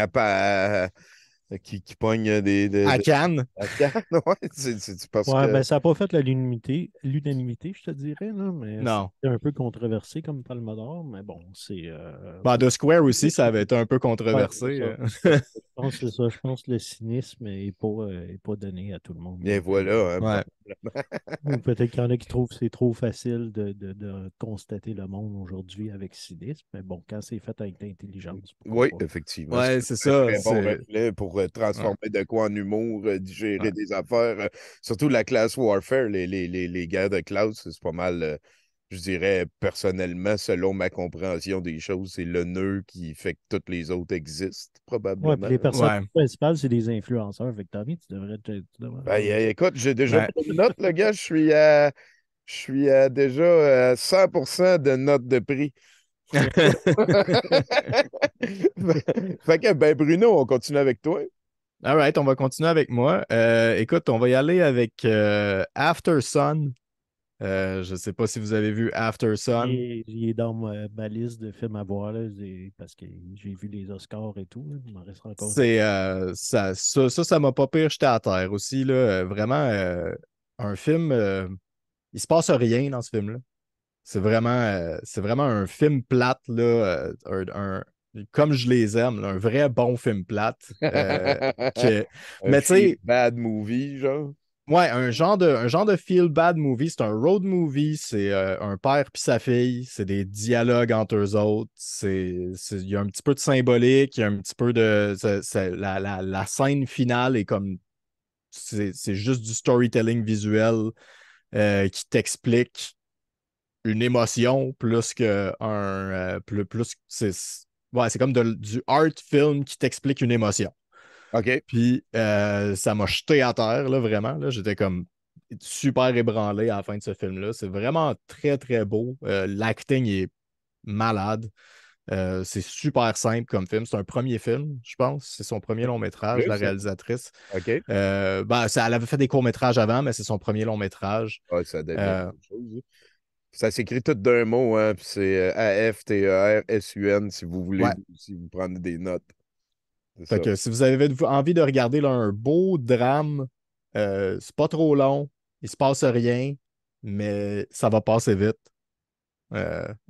qui pogne À Cannes. à Cannes, ouais, c'est parce Ouais, que ben, ça n'a pas fait l'unanimité, je te dirais, là, mais c'est Non. un peu controversé comme Palme d'Or, mais bon, c'est. Ben, The Square aussi, ça avait été un peu Ouais, c'est controversé. ça. Je pense que c'est ça. Je pense que le cynisme n'est pas donné à tout le monde. Et Donc, voilà, hein, Ouais. ou peut-être qu'il y en a qui trouvent que c'est trop facile de constater le monde aujourd'hui avec cynisme. Mais bon, quand c'est fait avec l'intelligence, pourquoi oui, pas? effectivement. Ouais, C'est c'est un ça. très bon reflet pour Ouais. transformer de quoi en humour, digérer Ouais. des affaires. Surtout la class warfare, les guerres de classe, c'est pas mal, je dirais personnellement, selon ma compréhension des choses, c'est le nœud qui fait que toutes les autres existent, Ouais, puis probablement. les personnes Ouais. principales, c'est des influenceurs. Fait que Tommy, tu devrais Ben, regarder ça. écoute, j'ai déjà Ouais. pris une note, le gars. Je suis déjà à 100% de note de prix. Fait que, ben, Bruno, on continue avec toi. All right, on va continuer avec moi. Écoute, on va y aller avec After Sun. Je ne sais pas si vous avez vu After Sun. Il est dans ma liste de films à voir, là, parce que j'ai vu les Oscars et tout. Là. Il m'en reste encore. C'est ça m'a pas pire jeté à terre aussi. Là. Vraiment, un film. Il se passe rien dans ce film-là. C'est vraiment un film plate, là, comme je les aime, là, un vrai bon film plate. Un Mais tu feel sais, bad movie, genre. ouais, un genre de feel-bad movie, c'est un road movie, c'est un père puis sa fille, c'est des dialogues entre eux autres, il y a un petit peu de symbolique, il y a un petit peu de... la scène finale est comme... C'est juste du storytelling visuel qui t'explique une émotion plus que ouais, c'est comme du art film qui t'explique une émotion. OK. Puis ça m'a jeté à terre, là, vraiment. Là. J'étais comme super ébranlé à la fin de ce film-là. C'est vraiment très, très beau. L'acting est malade. C'est super simple comme film. C'est un premier film, je pense. C'est son premier long métrage, la Plus, hein? réalisatrice. OK. Elle avait fait des courts-métrages avant, mais c'est son premier long métrage. Ouais, ça devient Euh, quelque chose, hein. Ça s'écrit tout d'un mot, hein, puis c'est AFTERSUN ouais. si vous prenez des notes. C'est Fait ça. que si vous avez envie de regarder là, un beau drame, c'est pas trop long, il se passe rien, mais ça va passer vite.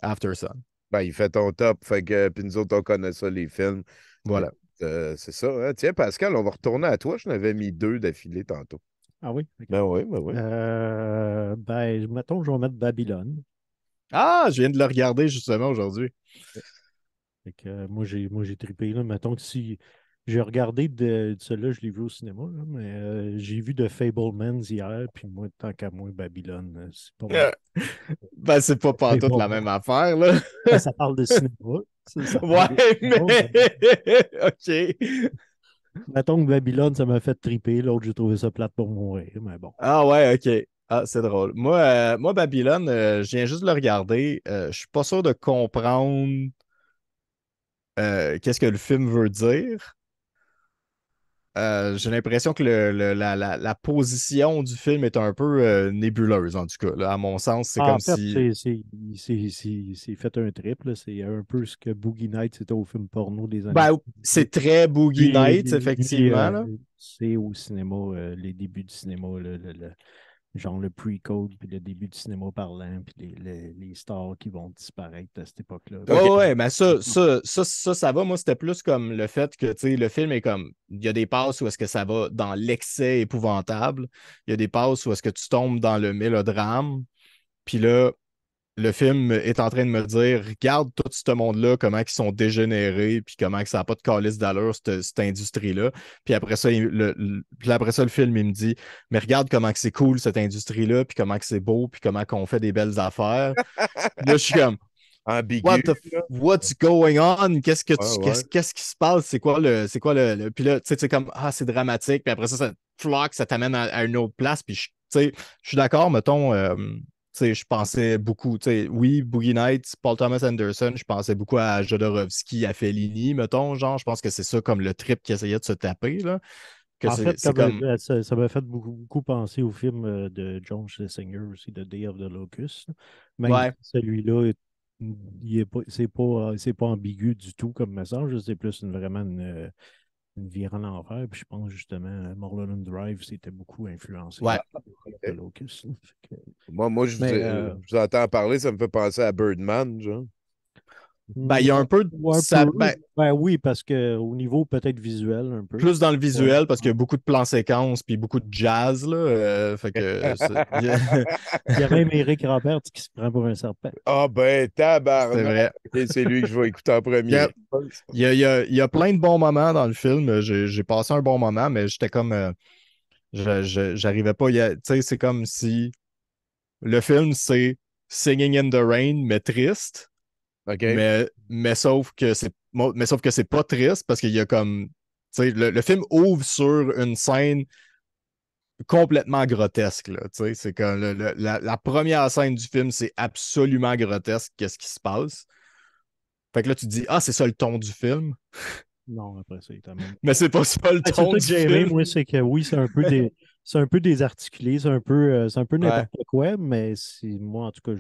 After Sun. Ben, il fait ton top, fait que, puis nous autres, on connaît ça, les films. Voilà. Écoute, c'est ça, hein. Tiens, Pascal, on va retourner à toi. Je n'avais mis deux d'affilée tantôt. Ah oui? Ok. Ben oui, ben oui. Ben, mettons que je vais mettre Babylone. Ah, je viens de le regarder justement aujourd'hui. Fait que, moi j'ai trippé. Là. Mettons que si j'ai regardé de celui-là, je l'ai vu au cinéma, là, mais j'ai vu The Fablemans hier, puis moi, tant qu'à moi, Babylone, c'est pas mal. Ben, c'est pas C'est pantoute pas la mal. même affaire, là. Ben, ça parle de cinéma. Ça parle de Ouais, cinéma, mais. mais OK. mettons que Babylone, ça m'a fait triper. L'autre, j'ai trouvé ça plate pour mourir, mais bon. Ah, ouais, OK. Ah, c'est drôle. Moi, Babylone, je viens juste de le regarder. Je suis pas sûr de comprendre qu'est-ce que le film veut dire. J'ai l'impression que la position du film est un peu nébuleuse, en tout cas. Là. À mon sens, c'est Ah, comme en fait, si. c'est fait un trip. Là. C'est un peu ce que Boogie Nights c'était au film porno des années Ben, 70. c'est très Boogie Lui, Nights, lui, effectivement. Là. c'est au cinéma, les débuts du cinéma, genre le pre-code, puis le début du cinéma parlant, puis les stars qui vont disparaître à cette époque-là. Ouais, OK. ouais, mais ça va. Moi, c'était plus comme le fait que, tu sais, le film est comme, il y a des passes où est-ce que ça va dans l'excès épouvantable. Il y a des passes où est-ce que tu tombes dans le mélodrame. Puis là, le film est en train de me dire, regarde tout ce monde-là, comment ils sont dégénérés, puis comment que ça n'a pas de calice d'allure, cette industrie-là. Puis après ça, puis après ça, le film, il me dit, mais regarde comment que c'est cool, cette industrie-là, puis comment que c'est beau, puis comment qu'on fait des belles affaires. Puis là, je suis comme, Ambigu, là. what's going on? Ouais, ouais. Qu'est-ce qui se passe? Puis là, tu sais, comme, ah, c'est dramatique. Puis après ça, ça floque, ça t'amène à une autre place. Puis, tu sais, je suis d'accord, mettons, tu sais, je pensais beaucoup, tu sais, oui, Boogie Nights, Paul Thomas Anderson, je pensais beaucoup à Jodorowsky, à Fellini, mettons, genre, je pense que c'est ça comme le trip qu'il essayait de se taper, là. Que En fait, c'est comme, ça m'a fait beaucoup penser au film de John Schlesinger aussi, The Day of the Locust. Même ouais, si celui-là, c'est pas ambigu du tout comme message, c'est plus vraiment une vire en enfer. Puis je pense justement, Mulholland Drive, c'était beaucoup influencé ouais. par The Day of the Locust. Là. Moi, Mais je vous entends parler, ça me fait penser à Birdman, genre. Ben, il y a un peu. Ou un Ça, peu. ben, Ben oui, parce qu'au niveau peut-être visuel, un peu. plus dans le visuel, parce qu'il y a Ouais. beaucoup de plans séquences puis beaucoup de jazz, là. Fait que. Il y a même Éric Robert qui se prend pour un serpent. Ah ben, C'est tabarnak! vrai. Ok, c'est lui que je vais écouter en Il y premier. a, il y a plein de bons moments dans le film. J'ai passé un bon moment, mais j'étais comme. J'arrivais pas. Tu sais, c'est comme si le film, c'est Singing in the Rain, mais triste. OK? Mais sauf que c'est pas triste parce qu'il y a comme. Tu sais, le film ouvre sur une scène complètement grotesque. Là, tu sais, c'est comme la première scène du film, c'est absolument grotesque. Qu'est-ce qui se passe? Fait que là, tu te dis, ah, c'est ça le ton du film. Non, après ça, il t'a même Mais pas. c'est pas ça le C'est ton ça du que j'ai aimé, film. moi, c'est que oui, c'est un peu désarticulé, c'est un peu Ouais. n'importe quoi, mais moi, en tout cas,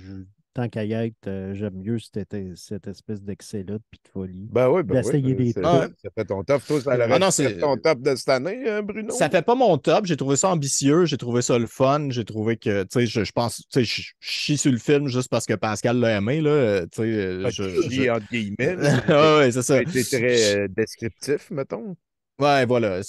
tant qu'à y être, j'aime mieux cette espèce d'excès-là, puis de folie, Ben oui, d'essayer des Ah, trucs. ça fait ton top. Toi, ça ah aurait non, fait ton top de cette année, ça Bruno? fait pas mon top. J'ai trouvé ça ambitieux, j'ai trouvé ça le fun, j'ai trouvé que, tu sais, je pense, tu sais, je chie sur le film juste parce que Pascal l'a aimé, là. Tu sais, Fait que chier entre guillemets, là. ouais, ouais, c'est ça. Été très descriptif, mettons. Ouais, voilà.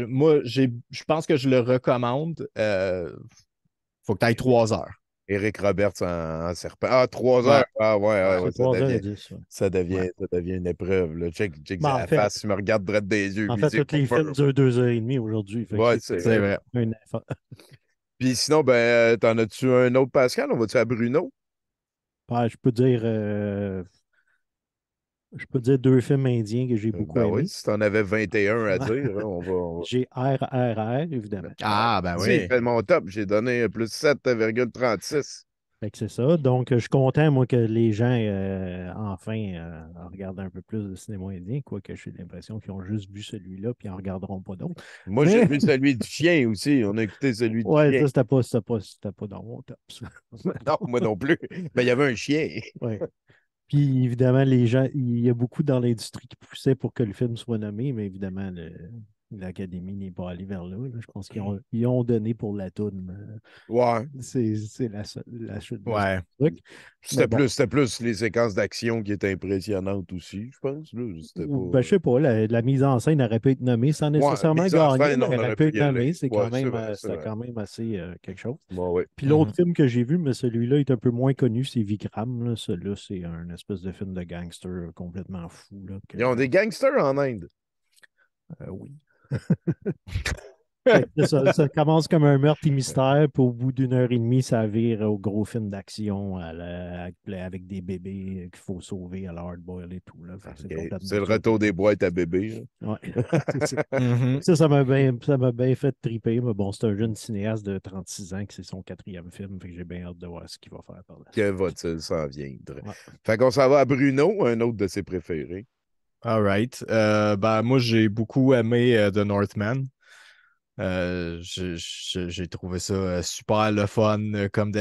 Moi, je pense que je le recommande. Faut que tu ailles 3 heures. Éric Roberts en serpent. Ah, 3 heures. Ouais, Ah, ouais, ouais, ouais, ouais, C'est 3h10. Ouais. ouais. ça devient une épreuve, là. Check Ben, la face, il me regarde droit des yeux, en puis il fait, dit tous les films over. durent 2h30 aujourd'hui. Fait que Ouais, c'est c'est C'est vrai. vrai. un effort. Puis sinon, ben, t'en as-tu un autre, Pascal? On va-tu à Bruno? Ben, je peux dire deux films indiens que j'ai beaucoup Ben oui, aimés. si t'en avais 21 à dire, hein, J'ai RRR, évidemment. Ah, ben Vas-y, oui. fais mon top. J'ai donné plus 7,36. Fait que c'est ça. Donc, je suis content, moi, que les gens, enfin, regardent un peu plus de cinéma indien, quoique j'ai l'impression qu'ils ont juste vu celui-là, puis ils n'en regarderont pas d'autres. Moi, j'ai Mais, vu celui du chien aussi. On a écouté celui du ouais, chien. ça, c'était pas dans mon top, ça. Non, moi non plus. Mais il y avait un chien. Ouais. Puis, évidemment, les gens, il y a beaucoup dans l'industrie qui poussaient pour que le film soit nommé, mais évidemment, l'Académie n'est pas allée vers là, là. Je pense ils ont donné pour la toune. Ouais. C'est le seul Ouais. truc. Mais bon. C'était plus les séquences d'action qui étaient impressionnantes aussi, je pense. Là. C'était pas. Ben, je sais pas, la mise en scène aurait pu être nommée sans Ouais, nécessairement mise en gagner, scène, mais on elle aurait aurait pu pu être y aller. nommée. Ouais, c'est vrai, c'est C'était vrai. quand même assez quelque chose. Ouais, ouais. Puis l'autre Mhm. film que j'ai vu, mais celui-là est un peu moins connu, c'est Vikram. Là. Celui-là, c'est un espèce de film de gangster complètement fou. Là, Ils ont des gangsters en Inde. oui. Fait que ça commence comme un meurtre et mystère, puis au bout d'1h30, ça vire au gros film d'action avec des bébés qu'il faut sauver à la hardboil et tout. Là. Fait que c'est OK. complètement C'est le retour des boîtes à bébés. Ouais. C'est ça. Mhm. Ça m'a bien fait triper. Mais bon, c'est un jeune cinéaste de 36 ans que c'est son quatrième film. Fait que j'ai bien hâte de voir ce qu'il va faire par la Que suite. va-t-il s'en viendre? Ouais. Fait qu'on s'en va à Bruno, un autre de ses préférés. All right. Ben, moi, j'ai beaucoup aimé The Northman. J'ai trouvé ça super le fun,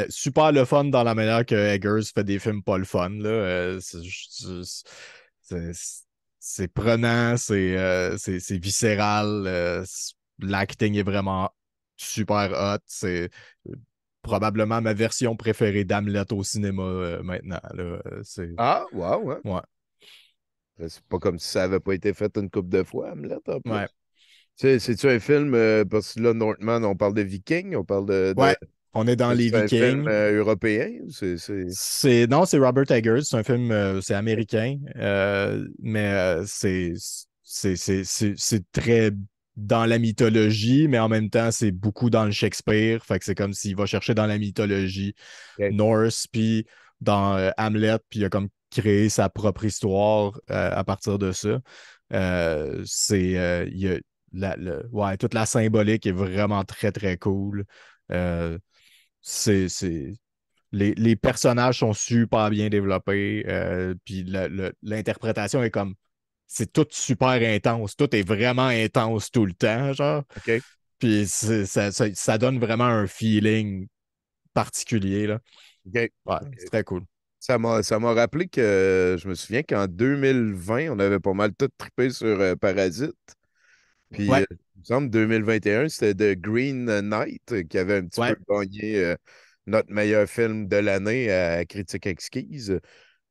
super le fun dans la manière que Eggers fait des films pas le fun. Là. C'est- c'est prenant, c'est viscéral, l'acting est vraiment super hot. C'est probablement ma version préférée d'Hamlet au cinéma maintenant. Là. Ah, wow, hein? Ouais, C'est pas comme si ça avait pas été fait une couple de fois, Hamlet, en plus. ouais, C'est-tu un film, parce que là, Northman, on parle de Vikings, on parle ouais. On est dans les c'est un film Vikings. européen? Non, c'est Robert Eggers, c'est un film, c'est américain, mais c'est très dans la mythologie, mais en même temps, c'est beaucoup dans le Shakespeare. Fait que c'est comme s'il va chercher dans la mythologie OK. Norse, puis dans Hamlet, puis il a comme créé sa propre histoire à partir de ça. Il y a ouais, toute la symbolique est vraiment très, très cool. Euh, c'est les personnages sont super bien développés. Puis l'interprétation est comme. C'est tout super intense. Tout est vraiment intense tout le temps, genre. OK. Puis ça donne vraiment un feeling particulier, là. OK. Ouais, OK. c'est très cool. Ça m'a rappelé que je me souviens qu'en 2020, on avait pas mal tout trippé sur Parasite. Puis, Ouais, il me semble 2021, c'était The Green Knight qui avait un petit peu ouais. gagné notre meilleur film de l'année à Critique Exquise.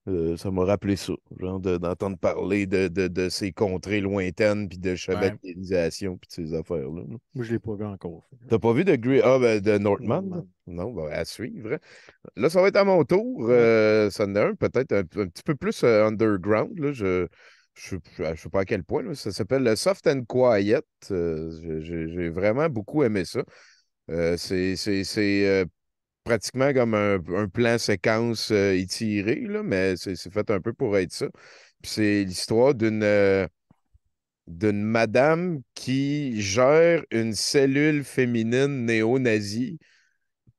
Ça m'a rappelé ça, genre d'entendre parler de ces contrées lointaines, puis de Ouais. chevalerisation, puis de ces affaires-là. Moi, je l'ai pas vu encore. T'as pas vu de de Northman? Là? Northman. Non, ben, à suivre. Là, ça va être à mon tour. Ouais. Ça en a un peut-être un petit peu plus underground. Là. Je sais pas à quel point. Là. Ça s'appelle le Soft and Quiet. J'ai vraiment beaucoup aimé ça. C'est pratiquement comme un plan séquence étiré, là, mais c'est fait un peu pour être ça. Puis c'est l'histoire d'une madame qui gère une cellule féminine néo-nazie,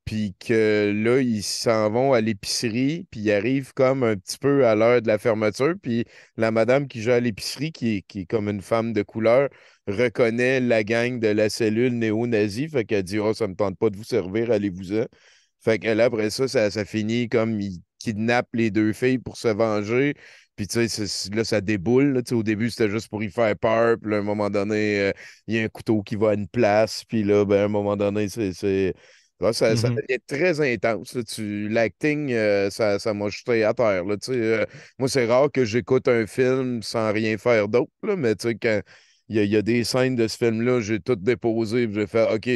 puis que là, ils s'en vont à l'épicerie, puis ils arrivent comme un petit peu à l'heure de la fermeture, puis la madame qui gère l'épicerie, qui est comme une femme de couleur, reconnaît la gang de la cellule néo-nazie, fait qu'elle dit « Oh, ça me tente pas de vous servir, allez-vous-en. » Fait que là, après ça, ça finit comme ils kidnappent les deux filles pour se venger. Puis, tu sais, là, ça déboule. Là, tu sais, au début, c'était juste pour y faire peur. Puis, là, à un moment donné, il y a un couteau qui va à une place. Puis, là, ben, à un moment donné, là, ça Mhm. devient très intense. Là. L'acting, ça m'a jeté à terre. Là, tu sais, moi, c'est rare que j'écoute un film sans rien faire d'autre. Là, mais, tu sais, quand il y a des scènes de ce film-là, j'ai tout déposé. Puis j'ai fait OK,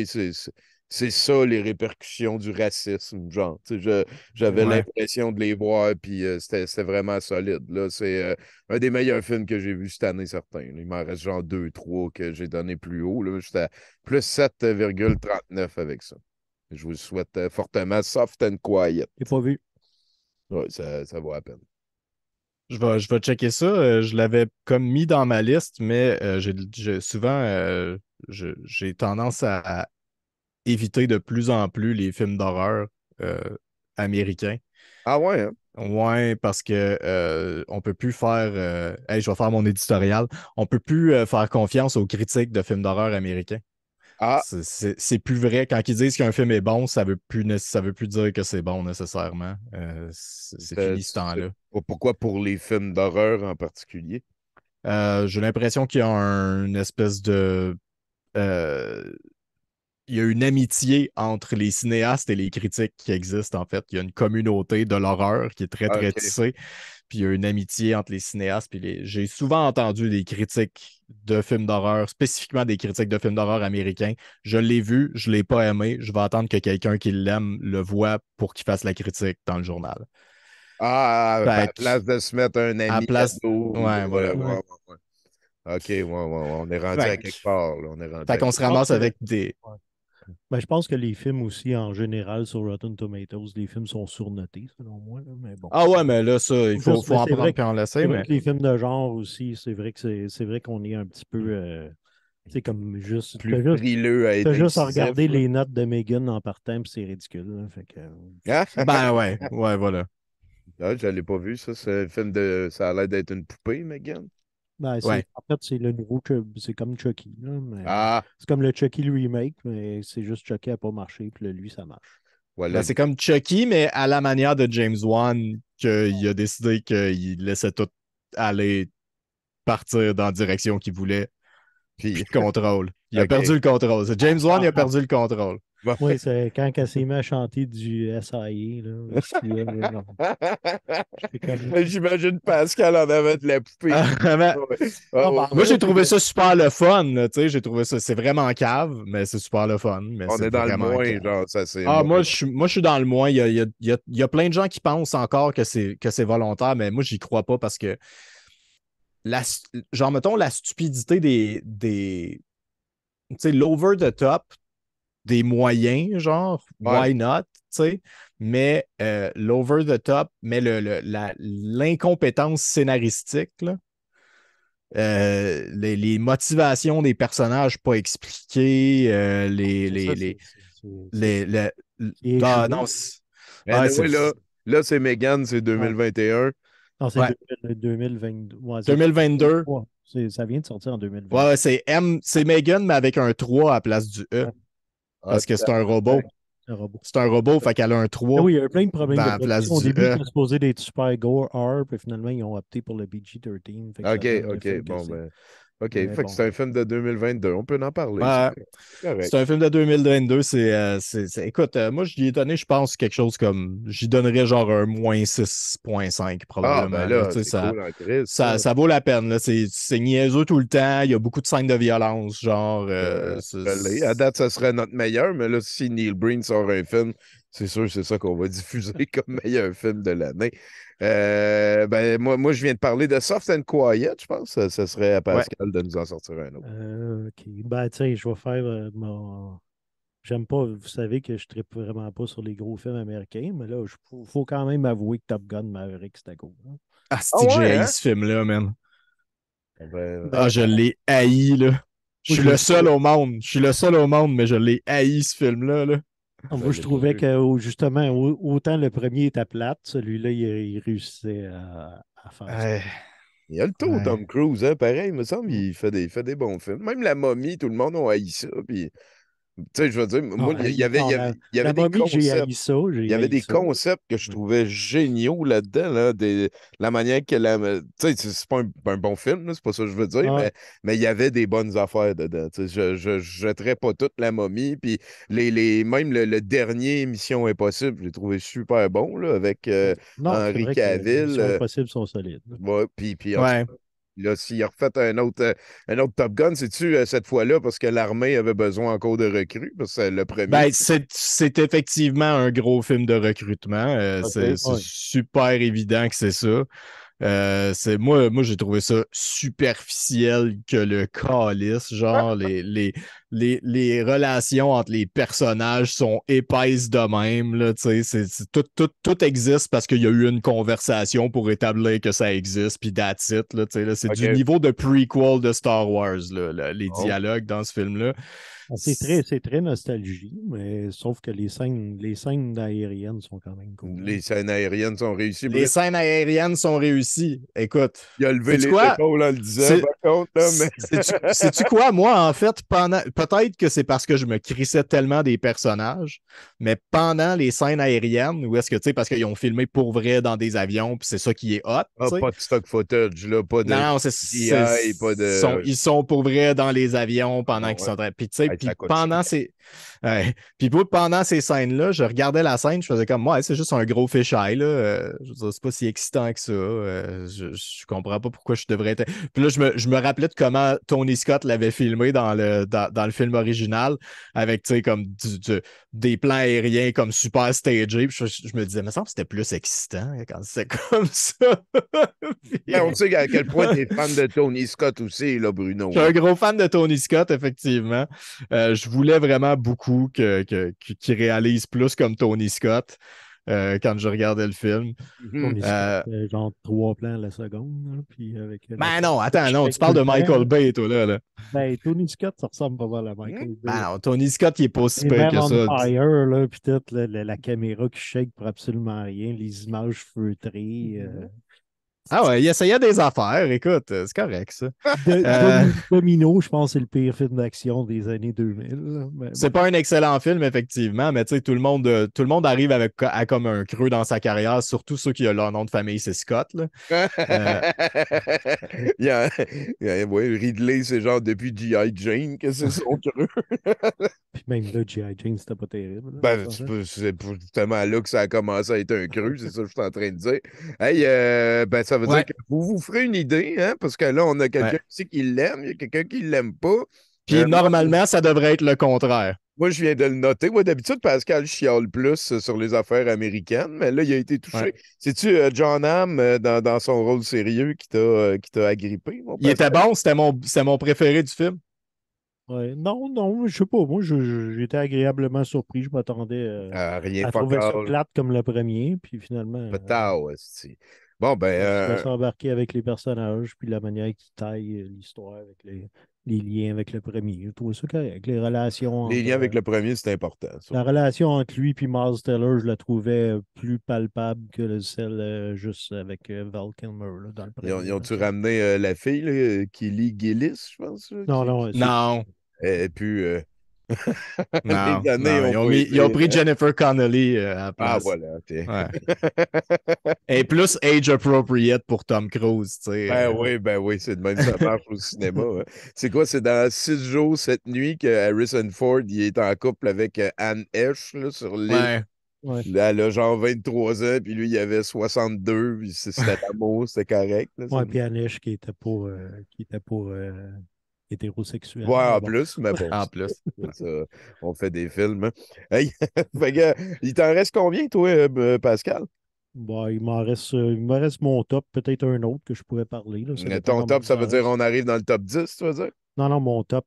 c'est ça les répercussions du racisme, genre. Tu sais, j'avais Ouais. l'impression de les voir, puis c'était vraiment solide. Là, c'est un des meilleurs films que j'ai vu cette année, certain. Là. Il m'en reste genre deux, trois que j'ai donné plus haut. Là. J'étais à plus 7,39 avec ça. Je vous le souhaite fortement soft and quiet. Je l'ai pas vu. Ouais, ça vaut la peine. Je vais checker ça. Je l'avais comme mis dans ma liste, mais souvent, j'ai tendance à éviter de plus en plus les films d'horreur euh, américains. Ah ouais, hein? Ouais, parce que on peut plus faire. Hey, je vais faire mon éditorial. On peut plus faire confiance aux critiques de films d'horreur américains. Ah, C'est plus vrai. Quand ils disent qu'un film est bon, ça veut plus dire que c'est bon nécessairement. C'est fini ce temps-là. pourquoi pour les films d'horreur en particulier? J'ai l'impression qu'il y a une espèce de. euh, il y a une amitié entre les cinéastes et les critiques qui existe, en fait. Il y a une communauté de l'horreur qui est très, très OK. tissée. Puis il y a une amitié entre les cinéastes. J'ai souvent entendu des critiques de films d'horreur, spécifiquement des critiques de films d'horreur américains. Je l'ai vu, je ne l'ai pas aimé. Je vais attendre que quelqu'un qui l'aime le voit pour qu'il fasse la critique dans le journal. Ah, à Fait la place de se mettre un à la ami place. ado. Ouais, voilà. Ouais, Ouais. ouais, ouais. OK, ouais, ouais, ouais. On est rendu à Fait, quelque part, là. On est rendu fait à qu'on quelque se Je pense ramasse que, avec des. ouais. Ben, je pense que les films aussi, en général, sur Rotten Tomatoes, les films sont surnotés, selon moi. Là, mais bon. Ah ouais, mais là, ça, il faut, Juste, faut mais en prendre puis en c'est laisser, vrai mais. que les films de genre aussi, c'est vrai que c'est vrai qu'on est un petit peu tu sais, comme juste. plus frileux à T'as être juste à incisif, regarder là. les notes de Megan en partant, puis c'est ridicule. Là, fait que, Hein? Ben ouais, ouais, voilà. Ah, je l'ai pas vu, ça. C'est un film de. Ça a l'air d'être une poupée, Megan. ben, Ouais. en fait, c'est le nouveau. C'est comme Chucky. Là, mais Ah, c'est comme le Chucky le remake, mais c'est juste Chucky n'a pas marché, puis là, lui, ça marche. voilà. Ben, c'est comme Chucky, mais à la manière de James Wan, qu'il a décidé qu'il laissait tout aller partir dans la direction qu'il voulait. Puis, Plus de contrôle. Il a perdu OK. le contrôle. C'est James Wan, il a perdu le contrôle. Bon. Oui, c'est quand elle s'est mis à chanter du SIA, là, non. J'étais comme. J'imagine Pascal en avait de la poupée qui. Ouais. Ah, Non, ben, ouais, en Moi, ouais. j'ai fait, c'est trouvé que. ça super le fun. Là, tu sais, j'ai trouvé ça, c'est vraiment cave, mais c'est super le fun, mais On c'est est dans le vraiment moins, cave. genre, ça, c'est Ah, moins. moi, je suis dans le moins. Il y a plein de gens qui pensent encore que c'est volontaire, mais moi, j'y crois pas parce que, la, genre, mettons, la stupidité tu sais, l'over the top des moyens, genre, Ouais. why not, tu sais, mais l'over the top, mais l'incompétence scénaristique, là, les motivations des personnages pas expliquées, C'est ça, les, le- c'est ah échoué. non, ouais, Anyway, là c'est Megan, c'est Ouais. 2021. Non, c'est ouais, 2022. Ouais, c'est ça, 2022, 2023. Ça vient de sortir en 2020. ouais, c'est Megan, mais avec un 3 à la place du E, Ouais, Ah, parce que c'est un robot. c'est un robot. C'est un robot, fait qu'elle a un Ah 3 oui, il y a eu plein de problèmes de dans la place production. Au du début, E. c'était supposé d'être super gore R, puis finalement, ils ont opté pour le PG-13. Fait que ça OK, donne le OK. film que Bon, c'est. ben. OK, Mais fait que bon. c'est un film de 2022. On peut en parler. Ouais. C'est correct. C'est un film de 2022. Écoute, moi, j'y ai donné, je pense, quelque chose comme. J'y donnerais genre un -6,5 Ah, probablement. ben Là. là, Tu sais, c'est cool en crise, ça. ça vaut la peine. Là. C'est niaiseux tout le temps. Il y a beaucoup de scènes de violence. Genre. Je l'ai. À date, ça serait notre meilleur, mais là, si Neil Breen sort un film, c'est sûr, c'est ça qu'on va diffuser comme meilleur film de l'année. Ben, moi, je viens de parler de Soft and Quiet, je pense. Ça serait à Ouais. Pascal de nous en sortir un autre. OK. Ben, tu sais, je vais faire mon. J'aime pas, vous savez que je ne tripe vraiment pas sur les gros films américains, mais là, il faut quand même avouer que Top Gun Maverick, c'était cool. Hein. Ah, Ah c'est que j'ai ouais, haï hein? ce film-là, man. Ben, Ah, Ben, je l'ai haï, là. Je moi, suis je le l'ai seul trouvé, au monde. Je suis le seul au monde, mais je l'ai haï, ce film-là, là. moi, je l'ai pas trouvais vu. que justement, autant le premier était plate, celui-là, il réussissait à faire ça. Ouais. Il y a le taux, Ouais. Tom Cruise, hein? Pareil, il me semble, Mm. il fait des bons films. Même La Momie, tout le monde a haï ça. Puis, tu sais, je veux dire, moi, Non, non, il y avait la des momie, j'ai concepts. haï ça, Il y j'ai avait haï des ça. concepts que je Ouais. trouvais géniaux là-dedans, là, la manière que tu sais, c'est pas un bon film, là, c'est pas ça que je veux dire, Ouais. mais il y avait des bonnes affaires dedans. Tu sais, je jetterais pas toute la momie, puis même le dernier Mission Impossible, je l'ai trouvé super bon, là, avec Non, c'est Henri vrai que Cavill. Mission Impossible sont solides. Ouais, puis en tout Ouais. cas, là, s'il a refait un autre Top Gun, c'est-tu cette fois-là parce que l'armée avait besoin encore de recrues? Parce que le premier, Ben, c'est effectivement un gros film de recrutement. OK. C'est Ouais. super évident que c'est ça. Moi, j'ai trouvé ça superficiel que le calice. Genre, les relations entre les personnages sont épaisses de même. Là, tu sais, tout existe parce qu'il y a eu une conversation pour établir que ça existe, puis that's it. Là, tu sais, là, c'est du OK. niveau de prequel de Star Wars, là, les Bon. dialogues dans ce film-là. Ah, c'est très nostalgie, mais sauf que les scènes aériennes sont quand même cool. Hein. Les scènes aériennes sont réussies. Les Brett, scènes aériennes sont réussies. Écoute, il a levé sais-tu les quoi? épaules en le disant, C'est- par contre, là, mais. Sais-tu quoi? Moi, en fait, peut-être que c'est parce que je me crissais tellement des personnages, mais pendant les scènes aériennes, où est-ce que, tu sais, parce qu'ils ont filmé pour vrai dans des avions, puis c'est ça qui est hot, Ah, tu sais. pas de stock footage, là, pas de Non, GI, pas de. ils sont pour vrai dans les avions pendant Ah, qu'ils ouais. sont en train. Puis, tu sais, Hey, ça puis coûte cher. ouais. Puis pendant ces scènes-là, je regardais la scène, je faisais comme, ouais, c'est juste un gros fisheye, là. Je veux dire, c'est pas si excitant que ça. Je comprends pas pourquoi je devrais être. Puis là, je me rappelais de comment Tony Scott l'avait filmé dans le film original, avec, tu sais, comme des plans aériens comme super stagés. Puis je me disais, mais ça me semble que c'était plus excitant quand c'est comme ça. Ben, Puis, on sait à quel point tu es fan de Tony Scott aussi, là, je Bruno. suis Là. un gros fan de Tony Scott, effectivement. Je voulais vraiment beaucoup qu'il réalise plus comme Tony Scott quand je regardais le film. Mhm. Tony Scott, Euh, genre 3 plans à la seconde, là, puis avec la ben non, caméra attends, qui non, tu shake tout parles le de temps. Michael Là. Bay, toi, là. Ben, Tony Scott, ça ressemble pas mal à Mhm. Michael Ben Bay. non, Tony Scott, il est pas aussi Les pire Man que on ça. Fire, là, puis tout, la caméra qui shake pour absolument rien, les images feutrées. Ah ouais, il essayait des affaires, écoute, c'est correct, ça. Euh, Domino, je pense, c'est le pire film d'action des années 2000. Là. Mais c'est bon. pas un excellent film, effectivement, mais tu sais, tout le monde arrive à comme un creux dans sa carrière, surtout ceux qui ont leur nom de famille, c'est Scott, là. Euh, il y a, ouais, Ridley, c'est genre depuis G.I. Jane que c'est son creux. Puis même là, G.I. Jane, c'était pas terrible. Là, Ben, ça. c'est justement là que ça a commencé à être un creux, c'est ça que je suis en train de dire. Hey, ben, ça veut dire ouais, que vous vous ferez une idée, hein, parce que là, on a ouais. quelqu'un ici qui l'aime, il y a quelqu'un qui l'aime pas. Puis Moi, normalement, ça devrait être le contraire. moi, je viens de le noter. Moi, d'habitude, Pascal chiale plus sur les affaires américaines, mais là, il a été Ouais. touché. C'est-tu John Hamm dans son rôle sérieux qui t'a agrippé, mon Il était Pascal? bon, c'était mon préféré du film. Ouais. Non, non, je sais pas. Moi, j'étais agréablement surpris. Je m'attendais Rien à fuck trouver ça all. plate comme le premier. Puis finalement, Patao, esti. Bon, je me suis ben, laissé embarquer avec les personnages, puis la manière qu'ils taillent l'histoire avec les liens avec le premier. Je trouve ça correct. Les relations les entre, liens avec le premier, c'est important, ça. la relation entre lui et Miles Teller, je la trouvais plus palpable que celle juste avec Val Kilmer là, dans le Ils premier. Là, ont-tu tu sais. ramené la fille, là, Kelly Gillis, je pense, là, Non, non, c'est Non. et puis, Non, Les années non, ont pas ils ont été, pris hein. Jennifer Connelly à la Ah, place. voilà, t'es. Ouais. Et plus age appropriate pour Tom Cruise, tu sais. Ben oui, c'est de même ça marche au cinéma. Hein. C'est quoi? C'est dans 6 jours, 7 nuits que Harrison Ford il est en couple avec Anne Heche là, sur l'île. Ouais. Ouais. Là, elle a genre 23 ans, puis lui, il avait 62, puis c'était l'amour, c'était correct. Là, Ouais, puis Anish qui était pour hétérosexuel. ouais, Mais en bon. plus, mais bon, En plus. ça, on fait des films. Hein. Hey, fait que, il t'en reste combien, toi, Pascal? Bon, il me reste mon top, peut-être un autre que je pourrais parler. Là, ça dépend Ton comment top, il ça veut en dire reste. on arrive dans le top 10, tu veux dire? Non, non, Ton mon top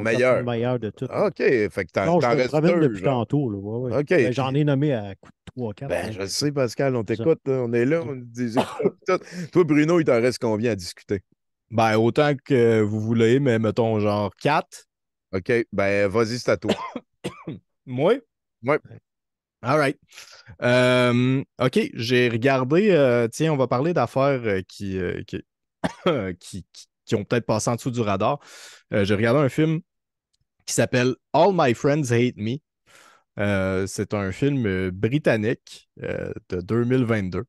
meilleur. meilleur de tout. OK, fait que Non, je t'en me restes promène deux, depuis genre. tantôt. Là. Ouais, ouais. OK. Ben, j'en ai nommé à coup de 3-4. Ben, je le sais, Pascal, on C'est ça. t'écoute, là, on est là, on dit écoute, tout. Toi, Bruno, il t'en reste combien à discuter? Ben, autant que vous voulez, mais mettons genre 4. OK, ben, vas-y, c'est à toi. Moi? Ouais. All right. OK, j'ai regardé, tiens, on va parler d'affaires qui ont peut-être passé en dessous du radar. J'ai regardé un film qui s'appelle All My Friends Hate Me. C'est un film britannique de 2022.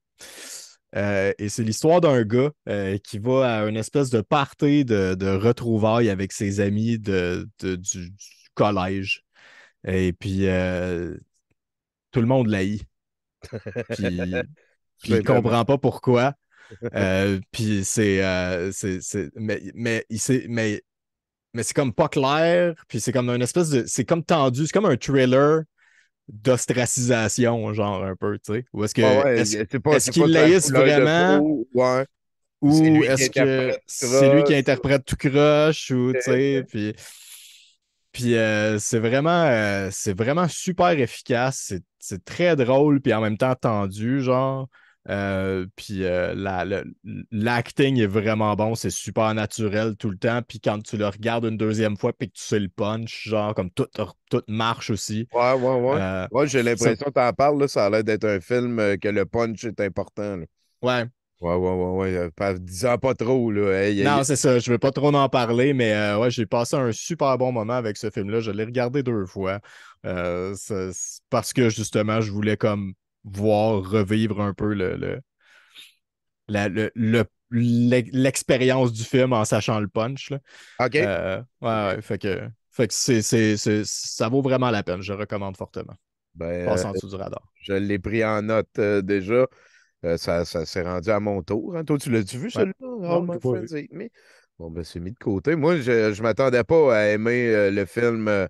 Et c'est l'histoire d'un gars qui va à une espèce de party de retrouvailles avec ses amis du collège. Et puis, tout le monde l'haït. Puis, Tout puis il simplement. comprend pas pourquoi. Puis mais c'est comme pas clair. Puis c'est comme une espèce de, c'est comme tendu. C'est comme un thriller d'ostracisation, genre un peu, tu sais. Ou Ouais, ouais, est-ce c'est pas qu'ils de la l'haïssent couleur de vraiment? peau, ouais. C'est Ou lui qui est-ce que interprète c'est lui qui croche. interprète tout croche? Ou, tu sais, puis c'est vraiment super efficace. C'est très drôle, puis en même temps tendu, genre. L'acting est vraiment bon, c'est super naturel tout le temps. Puis quand tu le regardes une deuxième fois, puis que tu sais le punch, genre comme tout marche aussi. Ouais, ouais, ouais. Euh, Ouais, j'ai ça- l'impression, t'en parles, là, ça a l'air d'être un film que le punch est important. Là. ouais. Ouais, ouais, ouais, ouais. Dis-en pas trop, là. Hey, hey, Non, c'est ça. Je veux pas trop en parler, mais ouais, j'ai passé un super bon moment avec ce film-là. Je l'ai regardé 2 fois. C'est parce que justement, je voulais comme voir revivre un peu l'expérience du film en sachant le punch, là. OK. Ouais, fait que ça vaut vraiment la peine. Je recommande fortement. Ben, Passe en dessous du radar. je l'ai pris en note déjà. Ça s'est rendu à mon tour. Hein. Toi, tu l'as-tu vu, Ouais. celui-là? All Non, je My l'ai pas Friends vu. Hate Me? Bon, ben, c'est mis de côté. Moi, je m'attendais pas à aimer le film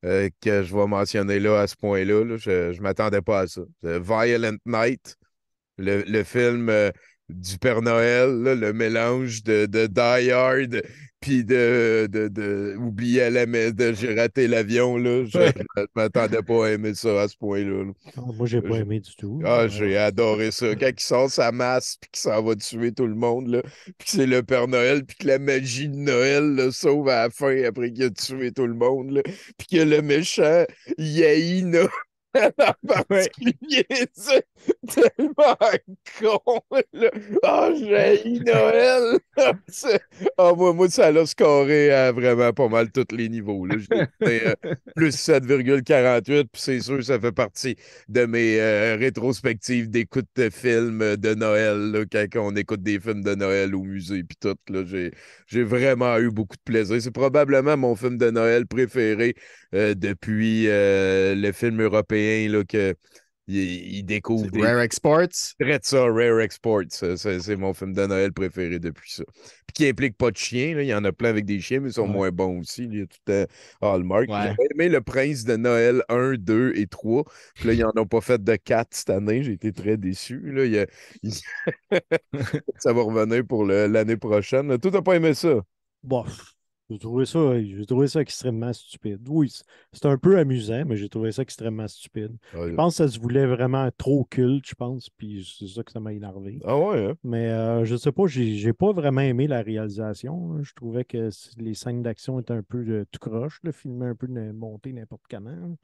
que je vais mentionner là à ce point-là. Là. Je m'attendais pas à ça. Violent Night, le film du Père Noël, là, le mélange de Die Hard puis de oublier de j'ai raté l'avion. Là. Je m'attendais pas à aimer ça à ce point-là. Là. Ah, moi, j'ai pas aimé du tout. Ah, Mais bon. j'ai adoré ça. Quand il sort sa masse, puis qu'il s'en va tuer tout le monde, là, puis que c'est le Père Noël, puis que la magie de Noël le sauve à la fin après qu'il a tué tout le monde, là, puis que le méchant, il haït Noël en Ouais. particulier. C'est tellement con, là. Ah, j'ai haï Noël. Moi, ça l'a scoré à vraiment pas mal tous les niveaux. Là. J'ai donné, plus 7,48, puis c'est sûr, ça fait partie de mes rétrospectives d'écoute de films de Noël, là, quand on écoute des films de Noël au musée, puis tout, là, j'ai vraiment eu beaucoup de plaisir. C'est probablement mon film de Noël préféré depuis le film européen, là, que il découvre des Rare Exports. traits de ça, Rare Exports. C'est mon film de Noël préféré depuis ça. Puis qui implique pas de chien, là. Il y en a plein avec des chiens, mais ils sont Ouais. moins bons aussi. Il y a tout Hallmark. Ouais. J'avais aimé Le Prince de Noël 1, 2 et 3. Puis là, ils n'en ont pas fait de 4 cette année. J'ai été très déçu. Là. Il- Ça va revenir pour l'année prochaine. Toi, t'as pas aimé ça? Bon, j'ai trouvé ça extrêmement stupide. Oui, c'est un peu amusant, mais j'ai trouvé ça extrêmement stupide. Je Ah, pense que ça se voulait vraiment trop culte, je pense, puis c'est ça que ça m'a énervé. ah ouais, hein? Mais je sais pas, j'ai pas vraiment aimé la réalisation. Hein. Je trouvais que les scènes d'action étaient un peu tout croche, le film un peu monté n'importe comment.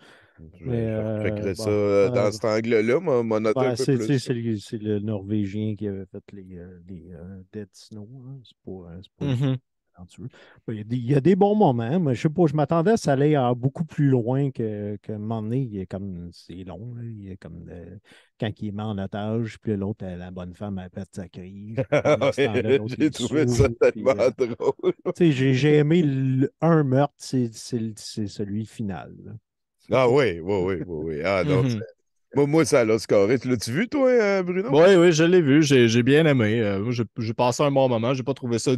Mais Je checkerais ça bon, dans cet angle-là, m'a noté un ben, peu plus. c'est le Norvégien qui avait fait les Dead Snow. Hein. C'est pas Mhm. talentueux. Il y a des bons moments, mais je sais pas, je m'attendais à ça aller beaucoup plus loin qu'à un moment donné, c'est long, là. Il est comme quand il est mis en otage, puis l'autre, la bonne femme, elle pète sa crise. Pendant ce temps-là, l'autre, il J'ai est trouvé ça sous. Puis, tellement drôle. j'ai aimé un meurtre, c'est celui final, là. Ah oui, oui, oui, oui, oui. Ah non, Mhm. moi, ça l'a scoré. Tu l'as-tu vu, toi, Bruno? Oui, oui, je l'ai vu. J'ai bien aimé. Moi, j'ai passé un bon moment. J'ai pas trouvé ça.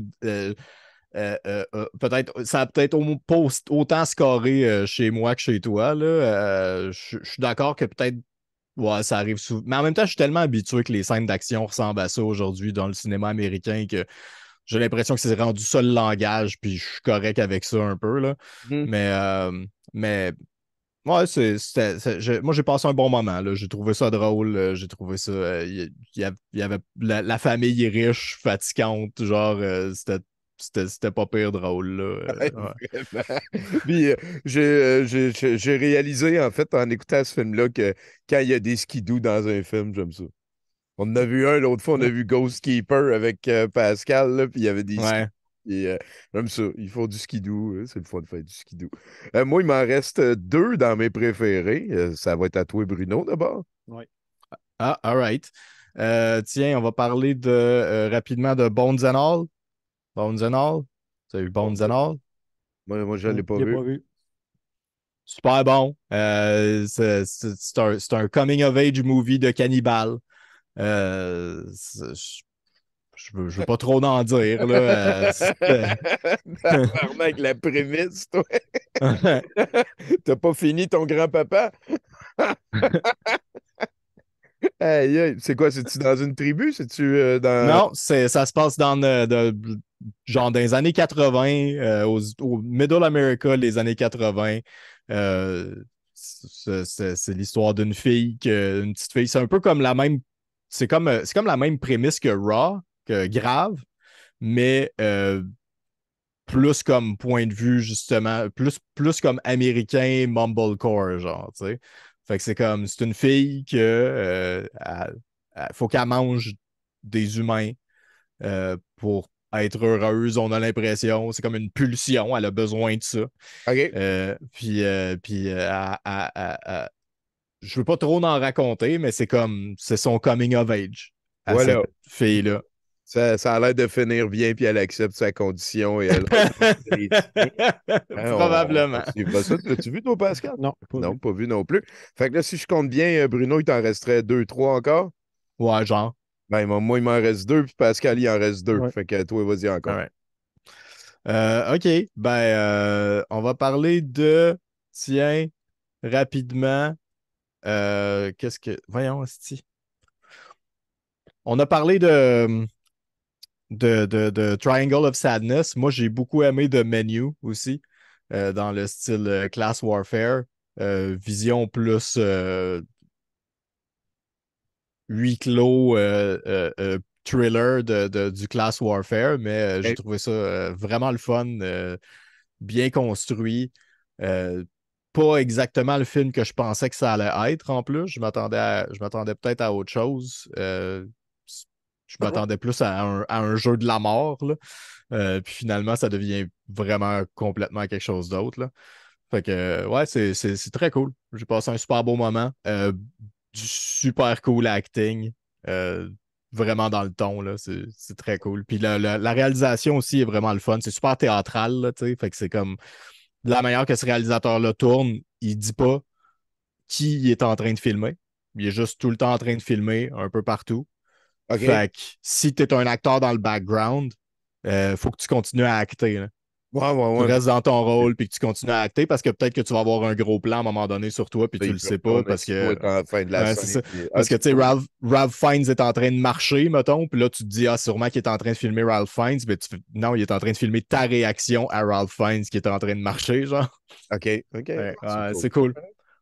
Peut-être, ça a peut-être pas autant scoré chez moi que chez toi. Là. Je suis d'accord que peut-être ouais, ça arrive souvent. Mais en même temps, je suis tellement habitué que les scènes d'action ressemblent à ça aujourd'hui dans le cinéma américain que j'ai l'impression que c'est rendu ça le langage, puis je suis correct avec ça un peu. Là. Mhm. Mais ouais, moi j'ai passé un bon moment. Là. J'ai trouvé ça drôle. J'ai trouvé ça. Il y avait la famille riche, fatigante, genre c'était pas pire drôle. Là. Ouais. Vraiment. Puis j'ai réalisé, en fait, en écoutant ce film-là, que quand il y a des skidoo dans un film, j'aime ça. On en a vu un, l'autre fois, on a vu Ghost Keeper avec Pascal, là, puis il y avait des skidoo. Ouais. Et, j'aime ça. Ils font du skidoo. C'est le fun de faire du skidoo. Moi, il m'en reste deux dans mes préférés. Ça va être à toi, Bruno, d'abord. Ouais. Ah, all right. Tiens, on va parler rapidement de Bones and All. Bones and All. Tu as vu Bon, Bones and All? moi, je ne l'ai pas Je l'ai vu. pas vu. Super bon. C'est un coming of age movie de cannibale. Je veux pas trop en dire, là. Avec la prémisse, toi. T'as pas fini ton grand-papa? Aïe, aïe. C'est quoi? C'est-tu dans une tribu? C'est-tu dans. Non, ça se passe genre dans les années 80, au Middle America, les années 80. Euh, c'est l'histoire d'une fille, une petite fille. C'est un peu comme la même. C'est comme la même prémisse que Raw, que Grave, mais plus comme point de vue, justement, plus comme américain mumblecore, genre, tu sais. Fait que c'est une fille que faut qu'elle mange des humains pour être heureuse, on a l'impression. C'est comme une pulsion, elle a besoin de ça. OK. Je veux pas trop en raconter, mais c'est son coming of age à cette Voilà. fille-là. Ça a l'air de finir bien, puis elle accepte sa condition et elle respecte les siens. Hein, on Probablement. suivra ça. L'as-tu vu, toi, Pascal? Non, pas Non, vu. pas vu non plus. Fait que là, si je compte bien, Bruno, il t'en resterait deux, trois encore. Ouais, genre. Ben, moi, il m'en reste deux, puis Pascal, il en reste deux. Ouais. Fait que toi, vas-y All encore. right. OK. Ben, on va parler de, tiens, rapidement, qu'est-ce que. Voyons, esti. On a parlé de Triangle of Sadness. Moi, j'ai beaucoup aimé The Menu aussi, dans le style Class Warfare. Vision plus huis clos thriller du Class Warfare, mais j'ai OK. trouvé ça vraiment le fun, bien construit. Euh, Pas exactement le film que je pensais que ça allait être en plus. Je m'attendais peut-être à autre chose. Je m'attendais plus à un jeu de la mort, là. Puis finalement, ça devient vraiment complètement quelque chose d'autre, là. Fait que, ouais, c'est très cool. J'ai passé un super beau moment. Du super cool acting. Euh, Vraiment dans le ton, là. C'est très cool. Puis la réalisation aussi est vraiment le fun. C'est super théâtral, là, tu sais. Fait que c'est comme de la manière que ce réalisateur-là tourne, il dit pas qui il est en train de filmer. Il est juste tout le temps en train de filmer un peu partout. OK. Fait que si tu es un acteur dans le background, faut que tu continues à acter, là. Ouais, ouais, Tu ouais. restes dans ton rôle puis que tu continues à acter parce que peut-être que tu vas avoir un gros plan à un moment donné sur toi puis tu Il le peut sais pas retourner parce si toi que t'es en fin de la ouais, c'est scène. ça. Ah, Parce que c'est tu sais, cool. Ralph Fiennes est en train de marcher, mettons, puis là tu te dis ah sûrement qu'il est en train de filmer Ralph Fiennes, mais non, il est en train de filmer ta réaction à Ralph Fiennes qui est en train de marcher, genre. OK, OK. Ouais, C'est ouais, cool. c'est cool.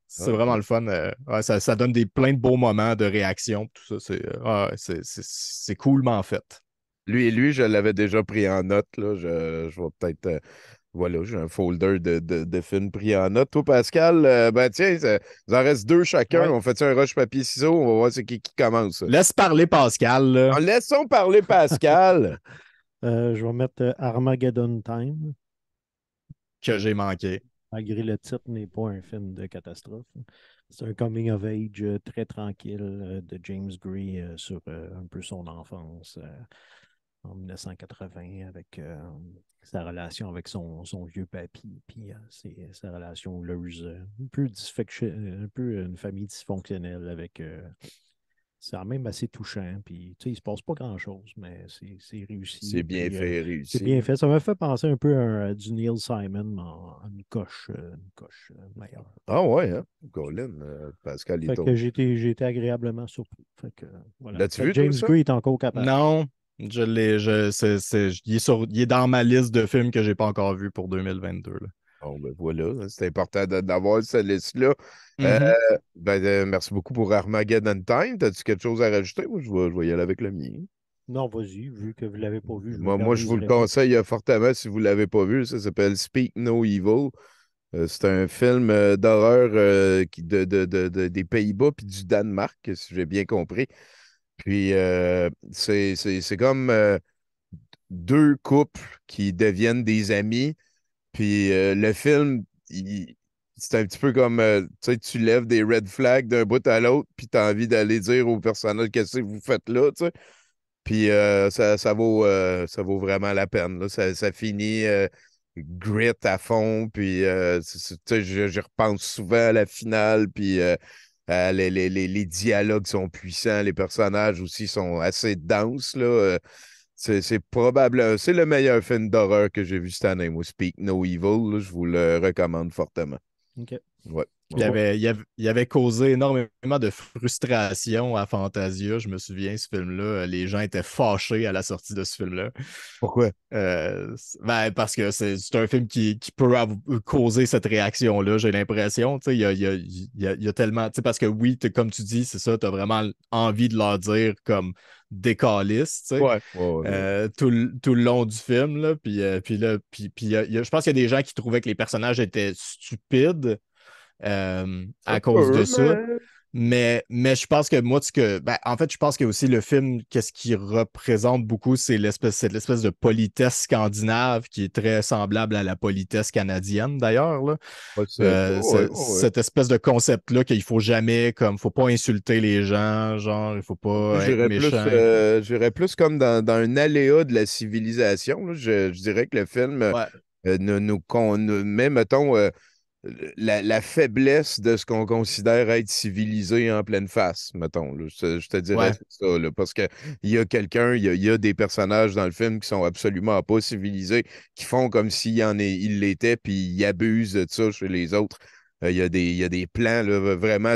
C'est Ah, vraiment cool. le fun. Ouais, ça donne plein de beaux moments de réaction, tout ça. Ouais, c'est coolement fait. Lui, je l'avais déjà pris en note, là. Je vais peut-être. Voilà, j'ai un folder de films pris en note. Toi, Pascal, ben tiens, il en reste deux chacun. Ouais. On fait un rush papier-ciseaux? On va voir c'est qui commence. Laisse parler Pascal, là. Laissons parler Pascal. Je vais mettre Armageddon Time. Que j'ai manqué. Malgré le titre, n'est pas un film de catastrophe. C'est un coming of age très tranquille de James Gray sur un peu son enfance en 1980 avec sa relation avec son vieux papy, puis sa relation houleuse, un peu une famille dysfonctionnelle avec. C'est quand même assez touchant, puis tu sais, il se passe pas grand-chose, mais c'est C'est réussi, bien puis fait, c'est bien réussi. fait. Ça m'a fait penser un peu à du Neil Simon en une coche meilleure. Ah ouais, hein? Colin, Pascal, il Fait que tombe. j'ai été agréablement surpris. Fait que voilà. L'as-tu Fait que vu, toi, James ça? Gray est encore capable. Non, je l'ai. Il est dans ma liste de films que j'ai pas encore vu pour 2022. Là. Bon, ben voilà, hein, c'est important d'avoir cette liste-là. Euh, Mhm. merci beaucoup pour Armageddon Time. As-tu quelque chose à rajouter? Moi, je vais y aller avec le mien. Non, vas-y, vu que vous ne l'avez pas vu, je me Moi, je vous le permiserai pas. conseille fortement si vous ne l'avez pas vu. Ça s'appelle Speak No Evil. C'est un film d'horreur des Pays-Bas puis du Danemark, si j'ai bien compris. Puis c'est comme deux couples qui deviennent des amis. Puis le film, c'est un petit peu comme, tu sais, tu lèves des red flags d'un bout à l'autre, puis tu as envie d'aller dire au personnage qu'est-ce que vous faites là, tu sais. Puis ça vaut vraiment la peine, là. Ça finit grit à fond, puis tu sais, je repense souvent à la finale, puis les dialogues sont puissants, les personnages aussi sont assez denses, là. C'est probable, c'est le meilleur film d'horreur que j'ai vu cette année, moi, Speak No Evil, là, je vous le recommande fortement. OK. Ouais, Il ouais, ouais. avait, il avait, il avait causé énormément de frustration à Fantasia. Je me souviens, ce film-là, les gens étaient fâchés à la sortie de ce film-là. Pourquoi? Parce que c'est un film qui peut causer cette réaction-là, j'ai l'impression. Tu sais, il y a tellement. Tu sais, parce que oui, comme tu dis, c'est ça, tu as vraiment envie de leur dire comme des câlisses, tu sais, Ouais, ouais, ouais, ouais. tout le long du film. Là, puis là, je pense qu'il y a des gens qui trouvaient que les personnages étaient stupides Un à cause peu, de ça. mais. Mais je pense que moi, en fait, je pense que aussi le film, qu'est-ce qu'il représente beaucoup, c'est l'espèce de politesse scandinave qui est très semblable à la politesse canadienne, d'ailleurs, là. Ouais, ouais, ouais, ouais. Cette espèce de concept-là qu'il faut jamais, comme, faut pas insulter les gens, genre, il faut Moi, pas être j'irais plus, méchant. comme dans un aléa de la civilisation, là. Je dirais que le film Ouais, nous met, mettons, la faiblesse de ce qu'on considère être civilisé en pleine face, mettons, là. Je te dirais ouais, ça, là, parce que il y a quelqu'un, il y a des personnages dans le film qui sont absolument pas civilisés, qui font comme il l'était, puis ils abusent de ça chez les autres. Il y a des plans, là, vraiment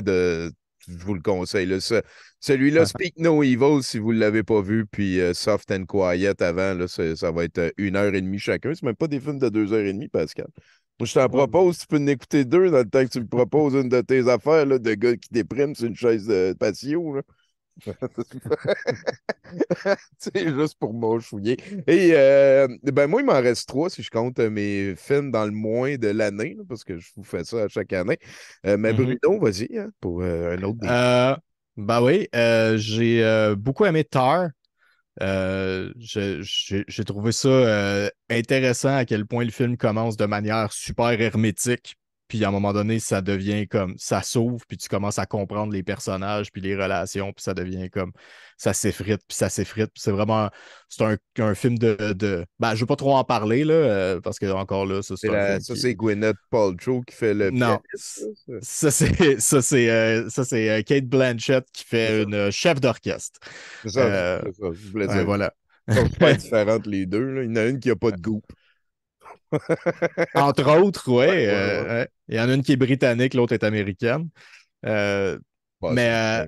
je vous le conseille, là, celui-là, ouais. Speak No Evil, si vous ne l'avez pas vu, puis Soft and Quiet avant, là, ça va être 1 heure et demie chacun. C'est même pas des films de 2 heures et demie, Pascal. Moi, je t'en Ouais, propose, tu peux en écouter deux dans le temps que tu me proposes une de tes affaires là, de gars qui dépriment sur une chaise de patio. Là. C'est juste pour m'enchouiller. Et ben moi, il m'en reste trois si je compte mes films dans le moins de l'année, là, parce que je vous fais ça à chaque année. Mais Mhm. Bruno, vas-y, hein, pour un autre des. Euh, bah oui, j'ai beaucoup aimé Tar. J'ai trouvé ça intéressant à quel point le film commence de manière super hermétique. Puis à un moment donné, ça devient comme ça s'ouvre, puis tu commences à comprendre les personnages, puis les relations, puis ça devient comme ça s'effrite, puis ça s'effrite. Puis c'est vraiment un film Ben, je veux pas trop en parler, là, parce que encore là, ça, c'est un film Ça, c'est Gwyneth Paltrow qui fait le non, pianiste. ça c'est Kate Blanchett qui C'est fait ça. une chef d'orchestre. C'est ça, Euh, c'est ça. Je voulais ouais, dire. voilà. Ils sont super différentes les deux. Là. Il y en a une qui n'a pas de goût. Entre autres, Ouais, ouais, ouais, ouais. ouais. Il y en a une qui est britannique, l'autre est américaine. Euh, Bah, c'est mais,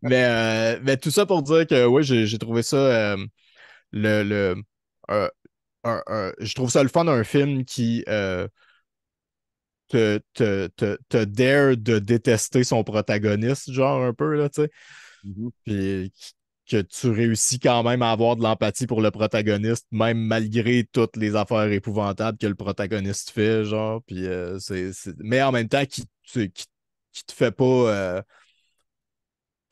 bien. mais tout ça pour dire que oui, j'ai trouvé ça le, le euh, je trouve ça le fun d'un film qui te dare de détester son protagoniste, genre un peu, là, tu sais. Mhm. Puis que tu réussis quand même à avoir de l'empathie pour le protagoniste, même malgré toutes les affaires épouvantables que le protagoniste fait, genre. Puis mais en même temps, qui te fait pas.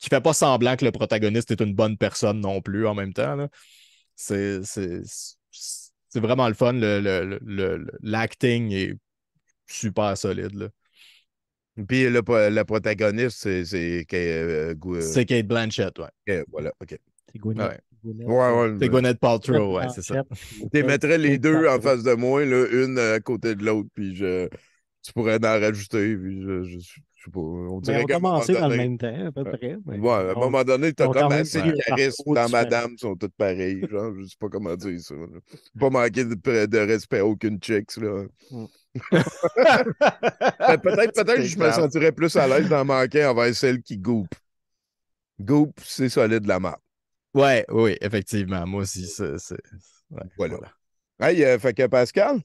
qui fait pas semblant que le protagoniste est une bonne personne non plus en même temps. Là. C'est vraiment le fun. L'acting est super solide. Là. Puis le protagoniste, C'est Kate Blanchett, ouais. voilà, OK. C'est Gwyneth. Ouais. Ouais, C'est Gwyneth Paltrow, ouais, c'est ça. Tu mettrais les deux en face de moi, là, une à côté de l'autre, puis tu pourrais en rajouter, puis je sais pas. On Mais dirait on qu'à un moment commençait dans le donné. même temps, à peu près. Ouais, à un moment donné, ils t'as ont quand comme même assez pris de un charisme parcours dans différent. Madame, sont toutes pareilles. Genre, je sais pas comment dire ça. Là. Pas manquer de respect à aucune chicks, là. Peut-être que je me sentirais plus à l'aise d'en manquer envers celle qui goop. Goop, c'est solide la marque. Ouais, oui, effectivement. Moi aussi, ouais, Voilà. voilà. Hey, fait que Pascal,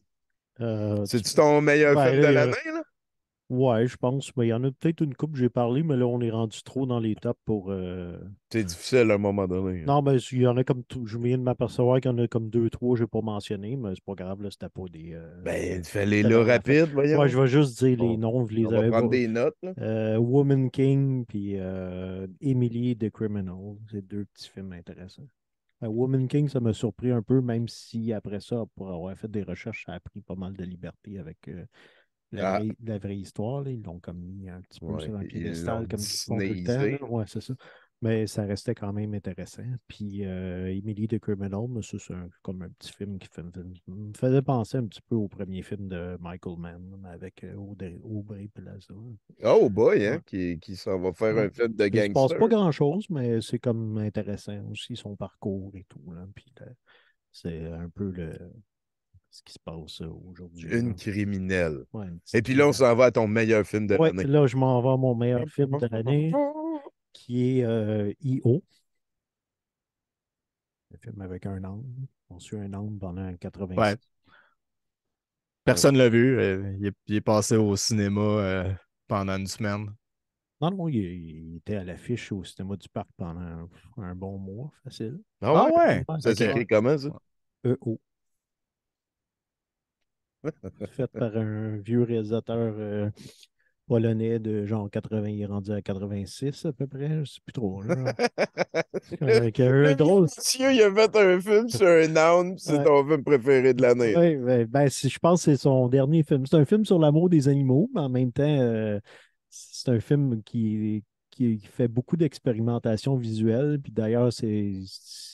Tu c'est-tu ton meilleur Ben, film de l'année, là? ouais, je pense. Mais il y en a peut-être une couple, j'ai parlé, mais là, on est rendu trop dans les tops pour. C'est difficile à un moment donné. Non, mais il y en a comme tout. Je viens de m'apercevoir qu'il y en a comme deux, trois que je n'ai pas mentionné, mais c'est pas grave, là, c'était pas des. Ben, fais-les c'était là vraiment fait. rapide, voyons. Ouais, je vais juste dire les On, noms, je les on va avais prendre pas. des notes, là. Woman King, puis Emily the Criminal. C'est deux petits films intéressants. Woman King, ça m'a surpris un peu, même si après ça, pour avoir fait des recherches, ça a pris pas mal de liberté avec Ah, la vraie histoire. Là. Ils l'ont comme mis un petit peu ouais, sur un ils l'ont piédestal, comme ils font tout le temps. disneyisé. Là. Ouais, c'est ça. Mais ça restait quand même intéressant. Puis Emily the Criminal, mais ça, c'est comme un petit film qui me faisait penser un petit peu au premier film de Michael Mann là, avec Aubrey Plaza. Oh boy, Ouais. hein, qui s'en va faire Ouais. un film de Il se passe gangster. pas grand-chose, mais c'est comme intéressant aussi, son parcours et tout. Là. Puis c'est un peu ce qui se passe aujourd'hui. Une Là. criminelle. Ouais, une Et petite puis là, on criminelle. s'en va à ton meilleur film de Ouais, l'année. là, je m'en vais à mon meilleur film de l'année, qui est I.O. Le film avec un âne. On suit un âne pendant 86. Ouais. Personne ne l'a vu. Il est passé au cinéma pendant une semaine. Non, non, il était à l'affiche au cinéma du parc pendant un bon mois, facile. Ah Ah ouais? ouais? Ouais, Ça OK. s'écrit comment, ça? E.O. Fait par un vieux réalisateur polonais de genre 80, il est rendu à 86 à peu près, je sais plus trop. Là. Qui a eu un drôle. Monsieur, il a fait un film sur un âne, puis c'est Ouais. ton film préféré de l'année. Oui, je pense que c'est son dernier film. C'est un film sur l'amour des animaux, mais en même temps, c'est un film qui fait beaucoup d'expérimentation visuelle. Puis d'ailleurs, c'est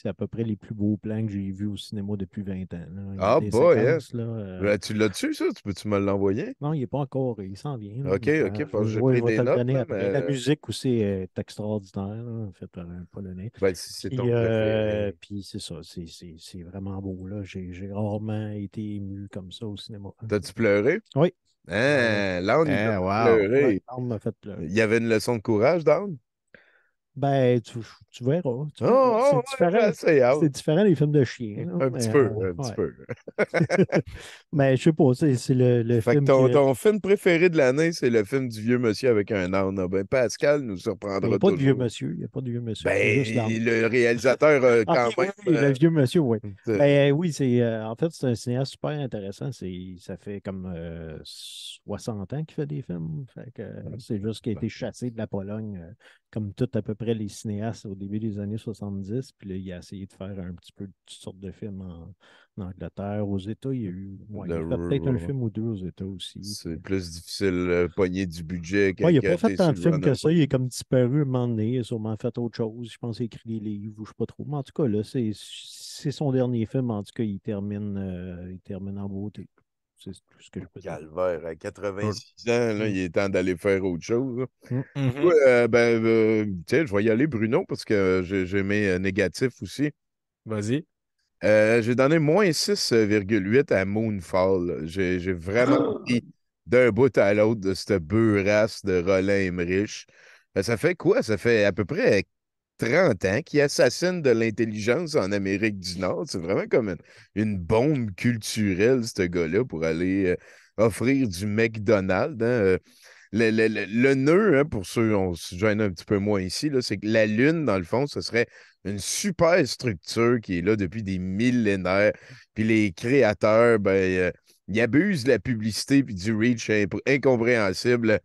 à peu près les plus beaux plans que j'ai vus au cinéma depuis 20 ans. Là. Il y a Ah des boy, hein? séquences, là. Ben, tu l'as-tu, ça? Tu peux-tu me l'envoyer? Non, il n'est pas encore. Il s'en vient. Là. OK, OK, parce que j'ai Ouais, je pris vais des te le notes, donner là, après. La mais musique aussi est extraordinaire, là, faite par un Polonais. ben, si c'est ton Puis, préféré. puis c'est ça, c'est vraiment beau. Là. J'ai rarement été ému comme ça au cinéma. T'as-tu pleuré? Oui. Hein, l'âne, il t'a Eh, fait wow. Ouais, pleurer. l'arme m'a fait pleurer. Il y avait une leçon de courage, Dan? Ben, tu verras. Tu Oh, verras. oh, ouais, j'ai assez hâte. C'est différent des films de chiens. Là, Un mais, petit peu, un petit ouais. peu. Mais je sais pas, c'est le Fait que film qui. ton film préféré de l'année, c'est le film du vieux monsieur avec un âne. Ah ben, Pascal nous Il n'y surprendra a pas de vieux toujours. monsieur. Il n'y a pas de vieux monsieur. C'est juste l'arme. Ben, le réalisateur, Ah, quand ok, même. oui, le vieux monsieur, oui. Euh, Ben oui, en fait, c'est un cinéaste super intéressant. Ça fait comme 60 ans qu'il fait des films. Fait que, c'est juste qu'il a été chassé de la Pologne, comme tout à peu près les cinéastes au début des années 70. Puis là, il a essayé de faire un petit peu toutes sortes de films en Angleterre. Aux États, il a fait peut-être un film ou deux aux États aussi. c'est plus difficile pogner du budget Ouais, il n'a que pas fait t'es tant sur de le films que runner. ça. Il est comme disparu un moment donné. Il a sûrement fait autre chose. Je pense qu'il a écrit des livres ou je ne sais pas trop. Mais en tout cas, là, c'est son dernier film. En tout cas, il termine en beauté. C'est tout ce que je peux dire. Calvaire, à 86 ans, là, Mm. il est temps d'aller faire autre chose. Là. Mm. Ouais, tiens, je vais y aller, Bruno, parce que j'ai mes négatifs aussi. Vas-y. J'ai donné moins 6,8 à Moonfall. Là. J'ai vraiment pris d'un bout à l'autre de cette beurasse de Roland Emmerich. Ça fait quoi? Ça fait à peu près 30 ans qu'il assassine de l'intelligence en Amérique du Nord. C'est vraiment comme une bombe culturelle, ce gars-là, pour aller offrir du McDonald's. Hein. Le nœud, hein, pour ceux, on se gêne un petit peu moins ici, là, c'est que la Lune, dans le fond, ce serait une super structure qui est là depuis des millénaires. Puis les créateurs, ben, ils abusent de la publicité puis du reach incompréhensible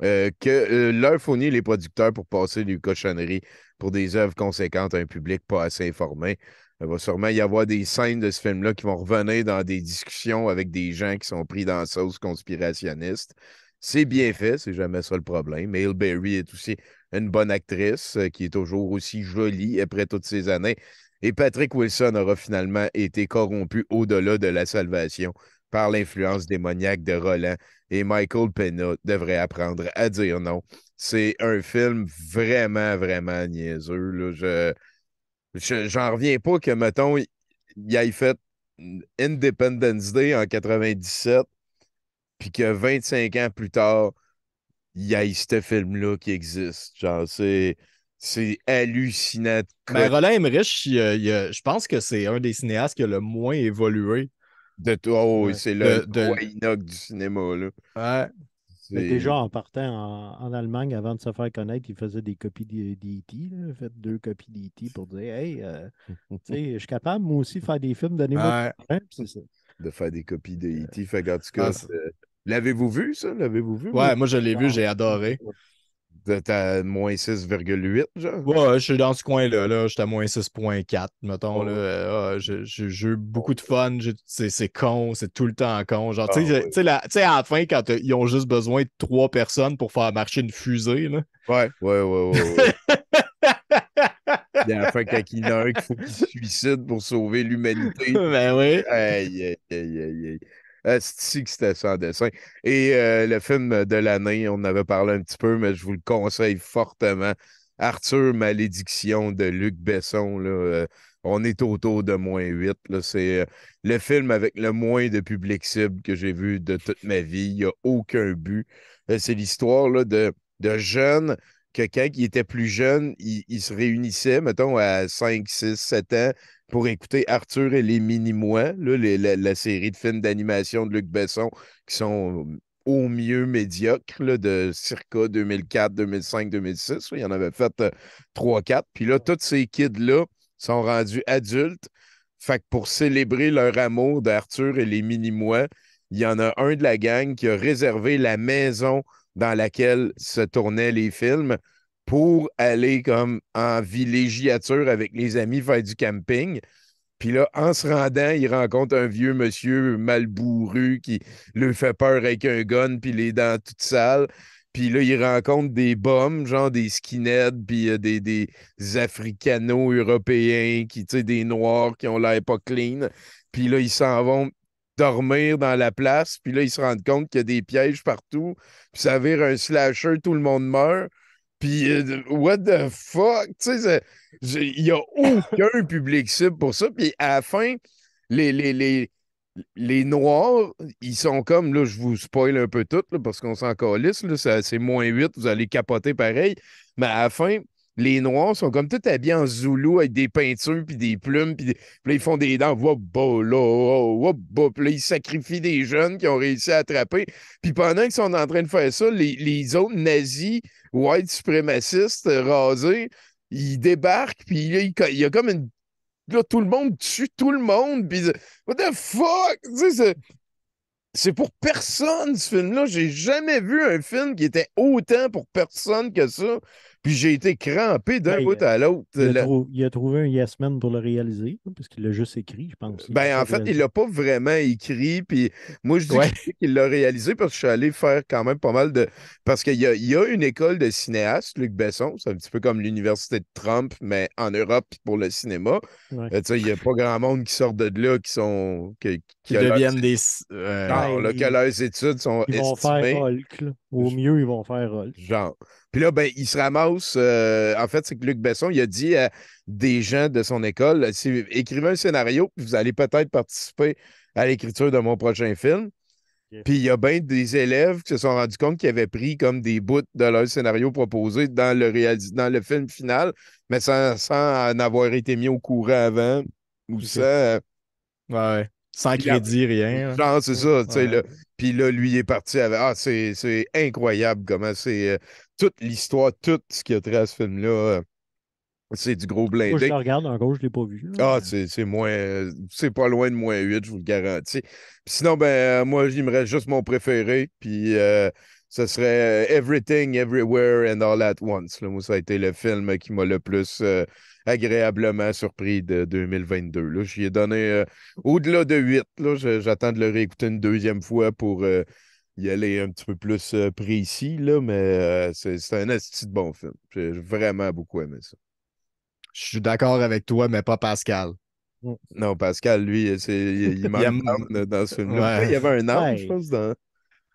que leur fournit les producteurs pour passer des cochonneries pour des œuvres conséquentes à un public pas assez informé. Il va sûrement y avoir des scènes de ce film-là qui vont revenir dans des discussions avec des gens qui sont pris dans la sauce conspirationniste. C'est bien fait, c'est jamais ça le problème. Halle Berry est aussi une bonne actrice qui est toujours aussi jolie après toutes ces années. Et Patrick Wilson aura finalement été corrompu au-delà de la salvation par l'influence démoniaque de Roland. Et Michael Pena devrait apprendre à dire non. C'est un film vraiment, vraiment niaiseux. Là. J'en reviens pas que, mettons, il ait fait Independence Day en 97, puis que 25 ans plus tard, il y ait ce film-là qui existe. Genre, c'est hallucinant. Ben, Roland Emmerich, je pense que c'est un des cinéastes qui a le moins évolué. De toi, oh, Ouais. c'est le roi Enoch du cinéma, là. Ouais. Mais déjà, C'est en partant en Allemagne, avant de se faire connaître, il faisait des copies d'E.T. Il a fait 2 copies d'E.T. pour dire Hey, tu sais, je suis capable, moi aussi, de faire des films, donnez-moi Ouais. de l'argent. Puis c'est ça. de faire des copies de E.T. Fait qu'en tout Ah, cas, l'avez-vous vu, ça? L'avez-vous vu? Moi, ouais, moi je l'ai vu, Non. j'ai adoré. t'as moins 6,8, genre? Ouais, je suis dans ce coin-là, là, j'étais à moins 6,4, mettons. Là. Oh, J'ai eu beaucoup de fun. C'est con, c'est tout le temps con. Genre, ah, tu sais, à la fin, quand ils ont juste besoin de 3 personnes pour faire marcher une fusée, là. ouais, ouais, ouais, ouais, ouais. Puis à la fin, quand il y en a un qu'il faut qu'il se suicide pour sauver l'humanité. Ben oui. Aïe, aïe, aïe, aïe, aïe. C'est que c'était sans dessin. Et le film de l'année, on en avait parlé un petit peu, mais je vous le conseille fortement. Arthur Malédiction de Luc Besson. Là, on est autour de -8. Là, c'est le film avec le moins de public cible que j'ai vu de toute ma vie. Il n'y a aucun but. C'est l'histoire là, de jeunes que quand ils étaient plus jeunes, ils se réunissaient, mettons, à 5, 6, 7 ans pour écouter Arthur et les Mini-Mois, là, la série de films d'animation de Luc Besson, qui sont au mieux médiocres, là, de circa 2004, 2005, 2006. Il y en avait fait 3-4. Puis là, tous ces kids-là sont rendus adultes. Fait que pour célébrer leur amour d'Arthur et les Mini-Mois, il y en a un de la gang qui a réservé la maison dans laquelle se tournaient les films pour aller comme en villégiature avec les amis faire du camping. Puis là, en se rendant, il rencontre un vieux monsieur mal bourru qui lui fait peur avec un gun puis les dents toutes sales. Puis là, il rencontre des bums, genre des skinheads, puis des Africano-Européens, qui, tu sais, des Noirs qui ont l'air pas clean. Puis là, ils s'en vont dormir dans la place. Puis là, ils se rendent compte qu'il y a des pièges partout. Puis ça vire un slasher, tout le monde meurt. Puis, what the fuck? Tu sais, il n'y a aucun public cible pour ça. Puis à la fin, les, les, les, les Noirs, ils sont comme, là, je vous spoil un peu tout, là, parce qu'on s'en calisse, là, c'est -8, vous allez capoter pareil. Mais à la fin, les Noirs sont comme tout habillés en zoulou avec des peintures puis des plumes, puis là, ils font des dents, wop, bo, là, wop, bo. Puis là, ils sacrifient des jeunes qui ont réussi à attraper. Puis pendant qu'ils sont en train de faire ça, les autres nazis, white suprémacistes, rasés, ils débarquent, puis là, il y a comme une. Là, tout le monde tue tout le monde, puis what the fuck? Tu sais, c'est pour personne, ce film-là. J'ai jamais vu un film qui était autant pour personne que ça. Puis j'ai été crampé d'un Ben, bout à l'autre. il a trouvé un Yes Man pour le réaliser, hein, parce qu'il l'a juste écrit, je pense. Il l'a Ben, pas en fait, il réalisé. l'a pas vraiment écrit. Puis moi, je dis Ouais. qu'il l'a réalisé parce que je suis allé faire quand même pas mal de. Parce qu'il y a une école de cinéastes, Luc Besson. C'est un petit peu comme l'université de Trump, mais en Europe puis pour le cinéma. Ouais. Tu sais, il n'y a pas grand monde qui sort de là qui sont. Qui A leurs, deviennent des. genre, là, que Ben, leurs études sont ils vont faire estimées. Hulk, là. Au mieux, ils vont faire Hulk. Genre. Puis là, ben, il se ramasse. En fait, c'est que Luc Besson, il a dit à des gens de son école, si, écrivez un scénario, puis vous allez peut-être participer à l'écriture de mon prochain film. Yeah. Puis il y a bien des élèves qui se sont rendus compte qu'ils avaient pris comme des bouts de leur scénario proposé dans le film final, mais sans en avoir été mis au courant avant ou Ok. sans. Ouais. Sans Puis là, crédit, rien. genre, c'est ça, tu sais, Ouais. là. Puis là, lui, il est parti avec. Ah, c'est incroyable comment c'est. Toute l'histoire, tout ce qui a trait à ce film-là, c'est du gros Faut que je blindé. le regarde, en gros, je ne l'ai pas vu, là, Ah, mais- c'est moins. C'est pas loin de -8, je vous le garantis. Puis sinon, ben, moi, il me reste juste mon préféré. Puis ce serait Everything, Everywhere and All at Once. Là. Moi, ça a été le film qui m'a le plus agréablement surpris de 2022. Là. J'y ai donné au-delà de 8. Là. J'attends de le réécouter une deuxième fois pour y aller un petit peu plus précis, là, mais c'est un esti de bon film. J'ai vraiment beaucoup aimé ça. Je suis d'accord avec toi, mais pas Pascal. Non, Pascal, lui, il manque d'âme dans ce film-là. Pourquoi il y Ouais. avait un âme, je Ouais, pense, dans...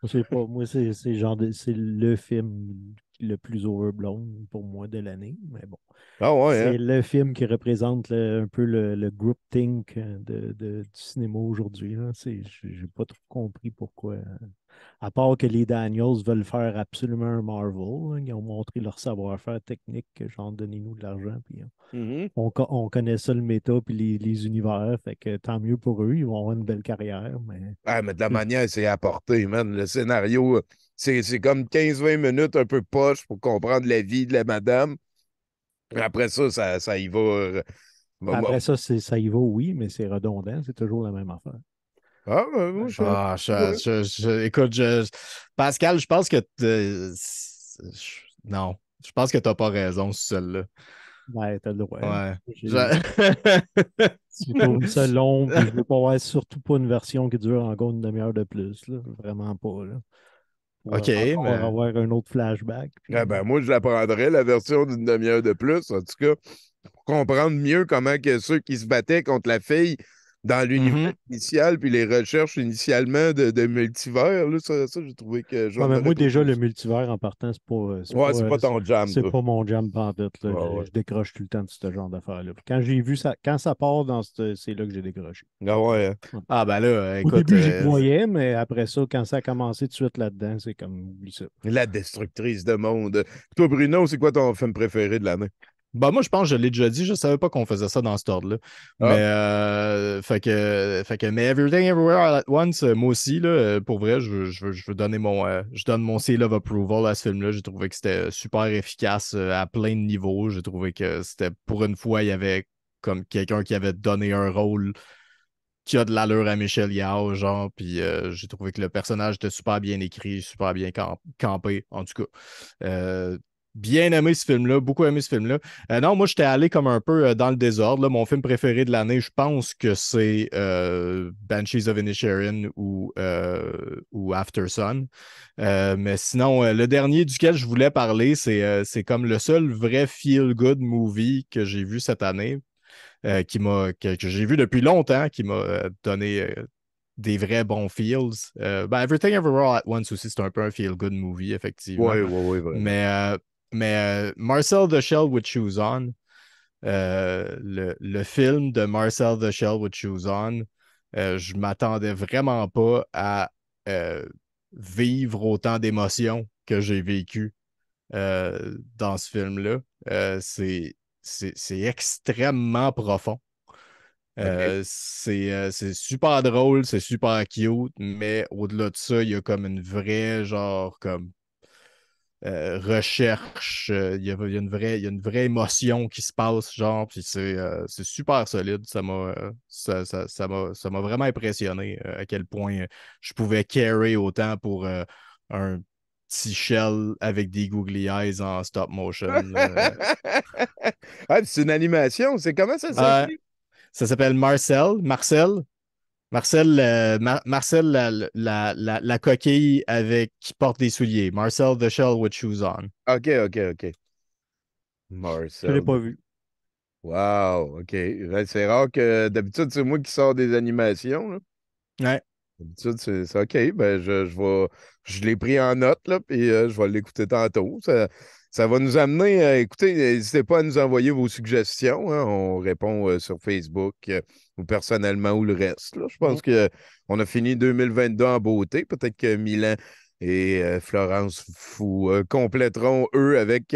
je sais pas, moi, c'est genre c'est le film le plus overblown pour moi de l'année, mais bon. Ah ouais, hein? C'est le film qui représente un peu le groupthink du cinéma aujourd'hui. Là. J'ai pas trop compris pourquoi. À part que les Daniels veulent faire absolument un Marvel. Hein, ils ont montré leur savoir-faire technique, genre donnez-nous de l'argent. Puis Mhm. on connaît ça, le méta puis les univers. Fait que tant mieux pour eux, ils vont avoir une belle carrière. Mais Ah, mais de la manière, c'est apporté, man. Le scénario, c'est comme 15-20 minutes un peu poche pour comprendre la vie de la madame. Après ça, ça y va. après ça, ça y va, oui, mais c'est redondant. C'est toujours la même affaire. Ah, moi, Ah, ouais. écoute, Pascal, je pense que non, je pense que t'as pas raison sur celle-là. Ben, t'as le droit. Ouais. J'ai j'ai trouvé ça long, puis je veux pas voir surtout pas une version qui dure encore une demi-heure de plus, là. Vraiment pas, là. Pour OK, encore mais. avoir un autre flashback. Ah, Puis... ben, moi, je la prendrais, la version d'une demi-heure de plus, en tout cas, pour comprendre mieux comment que ceux qui se battaient contre la fille dans l'univers Mhm. initial, puis les recherches initialement de multivers, là, ça j'ai trouvé que Ouais, j'en mais aurais moi, déjà, trouvé. le multivers en partant, Ouais, c'est pas ton jam, c'est toi. pas mon jam pantoute, là. Ouais, ouais. Je décroche tout le temps de ce genre d'affaires-là. Puis quand j'ai vu ça, quand ça part c'est là que j'ai décroché. Ah ouais, hein. Ouais. Ah, ben là, Au écoute, début, j'y croyais, mais après ça, quand ça a commencé tout de suite là-dedans, c'est comme, oublie ça. La destructrice de monde. Toi, Bruno, c'est quoi ton film préféré de l'année? bah moi, je pense que je l'ai déjà dit, je savais pas qu'on faisait ça dans cet ordre-là. Mais, Ah, mais Everything Everywhere All at Once, moi aussi, là, pour vrai, je veux donner je donne mon seal of approval à ce film-là. J'ai trouvé que c'était super efficace à plein de niveaux. J'ai trouvé que c'était, pour une fois, il y avait comme quelqu'un qui avait donné un rôle qui a de l'allure à Michel Yao, genre, puis j'ai trouvé que le personnage était super bien écrit, super bien campé, en tout cas. Bien aimé ce film-là, beaucoup aimé ce film-là. Non, moi, j'étais allé comme un peu dans le désordre. Là. Mon film préféré de l'année, je pense que c'est Banshees of Inisherin ou After Sun. Mais sinon, le dernier duquel je voulais parler, c'est comme le seul vrai feel-good movie que j'ai vu cette année que j'ai vu depuis longtemps, qui m'a donné des vrais bons feels. Everything Everywhere All at Once aussi, c'est un peu un feel-good movie, effectivement. ouais, ouais, ouais, vraiment. Mais, Marcel the Shell with Shoes On, le film de Marcel the Shell with Shoes On, je m'attendais vraiment pas à vivre autant d'émotions que j'ai vécu dans ce film-là. C'est extrêmement profond. OK. C'est super drôle, c'est super cute, mais au-delà de ça, il y a comme une vraie, genre, comme recherche. Il y a une vraie émotion qui se passe, genre, puis c'est super solide. Ça m'a vraiment impressionné à quel point je pouvais carry autant pour un petit shell avec des googly eyes en stop motion. Ah, puis c'est une animation. C'est comment ça Euh, s'écrit? Ça s'appelle Marcel, la coquille qui porte des souliers. Marcel the Shell with Shoes On. OK, OK, OK. Je l'ai Marcel. pas vu. Wow, OK. Ouais, c'est rare que d'habitude, c'est moi qui sors des animations, là. Ouais. D'habitude, c'est OK. Ben, je l'ai pris en note, là, puis je vais l'écouter tantôt. Ça va nous amener. Écoutez, n'hésitez pas à nous envoyer vos suggestions. Hein. On répond sur Facebook ou personnellement ou le reste. Là. Je pense que on a fini 2022 en beauté. Peut-être que Milan et Florence vous compléteront, eux, avec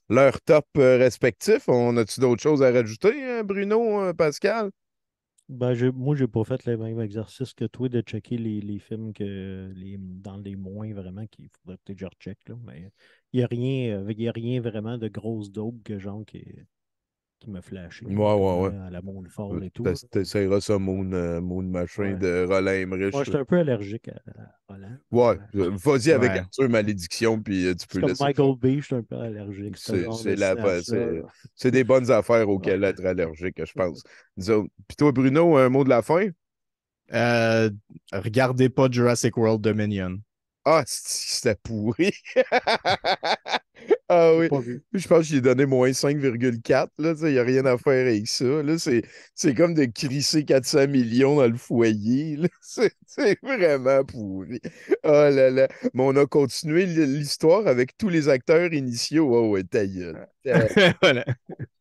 leurs top respectifs. On a-tu d'autres choses à rajouter, hein, Bruno, Pascal? Ben, moi, j'ai pas fait le même exercice que toi de checker les films dans les moins vraiment qu'il faudrait peut-être que je recheck, là. Mais il y a rien vraiment de grosse dope que genre qui m'a flashé, Ouais, là, comme ouais, ouais. à la Moonfall et tout. Là. T'essaieras ça, Moon Machin Ouais. de Roland Moi, Emmerich. j'étais un peu allergique à Voilà. Ouais, vas-y avec Ouais. Arthur Malédiction, puis tu peux C'est comme laisser Michael faire. Bay, je suis un peu allergique. Ce genre de Ouais, cinéaste-là. c'est des bonnes affaires auxquelles être allergique, je pense. Disons. Puis toi, Bruno, un mot de la fin? Euh, regardez pas Jurassic World Dominion. Ah, c'était pourri. Ah J'ai oui. pas vu. Je pense que j'ai donné moins 5,4. Là, il n'y a rien à faire avec ça. Là, c'est comme de crisser 400 millions dans le foyer. Là. C'est vraiment pourri. Oh là là. Mais on a continué l'histoire avec tous les acteurs initiaux. Oh ouais, ta gueule. Voilà.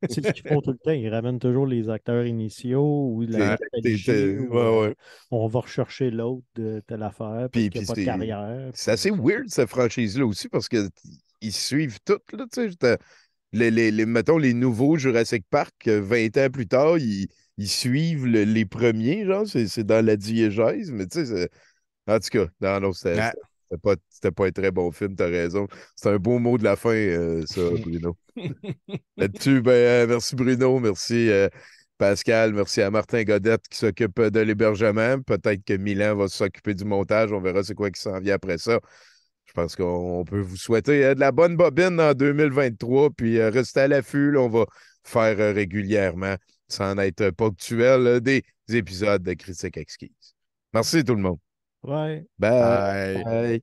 C'est ce qu'ils font tout le temps. Ils ramènent toujours les acteurs initiaux ou la T'es- nostalgie ou ouais, ouais. on va rechercher l'autre de telle affaire parce qu'il n'y a Puis pas de carrière. c'est assez weird, cette franchise-là aussi, parce que ils suivent tout, là, tu sais. Mettons, les nouveaux Jurassic Park, 20 ans plus tard, ils suivent les premiers, genre, c'est dans la diégèse, mais tu sais, en tout cas, non, non, Ah. c'était pas un très bon film, t'as raison. C'est un beau mot de la fin, ça, Bruno. Là-dessus, ben, merci Bruno, merci Pascal, merci à Martin Godette qui s'occupe de l'hébergement. Peut-être que Milan va s'occuper du montage. On verra c'est quoi qui s'en vient après ça. Je pense qu'on peut vous souhaiter de la bonne bobine en 2023. Puis restez à l'affût. Là, on va faire régulièrement, sans être ponctuel, des épisodes de Critique Exquise. Merci tout le monde. Ouais. Bye. Bye. Bye.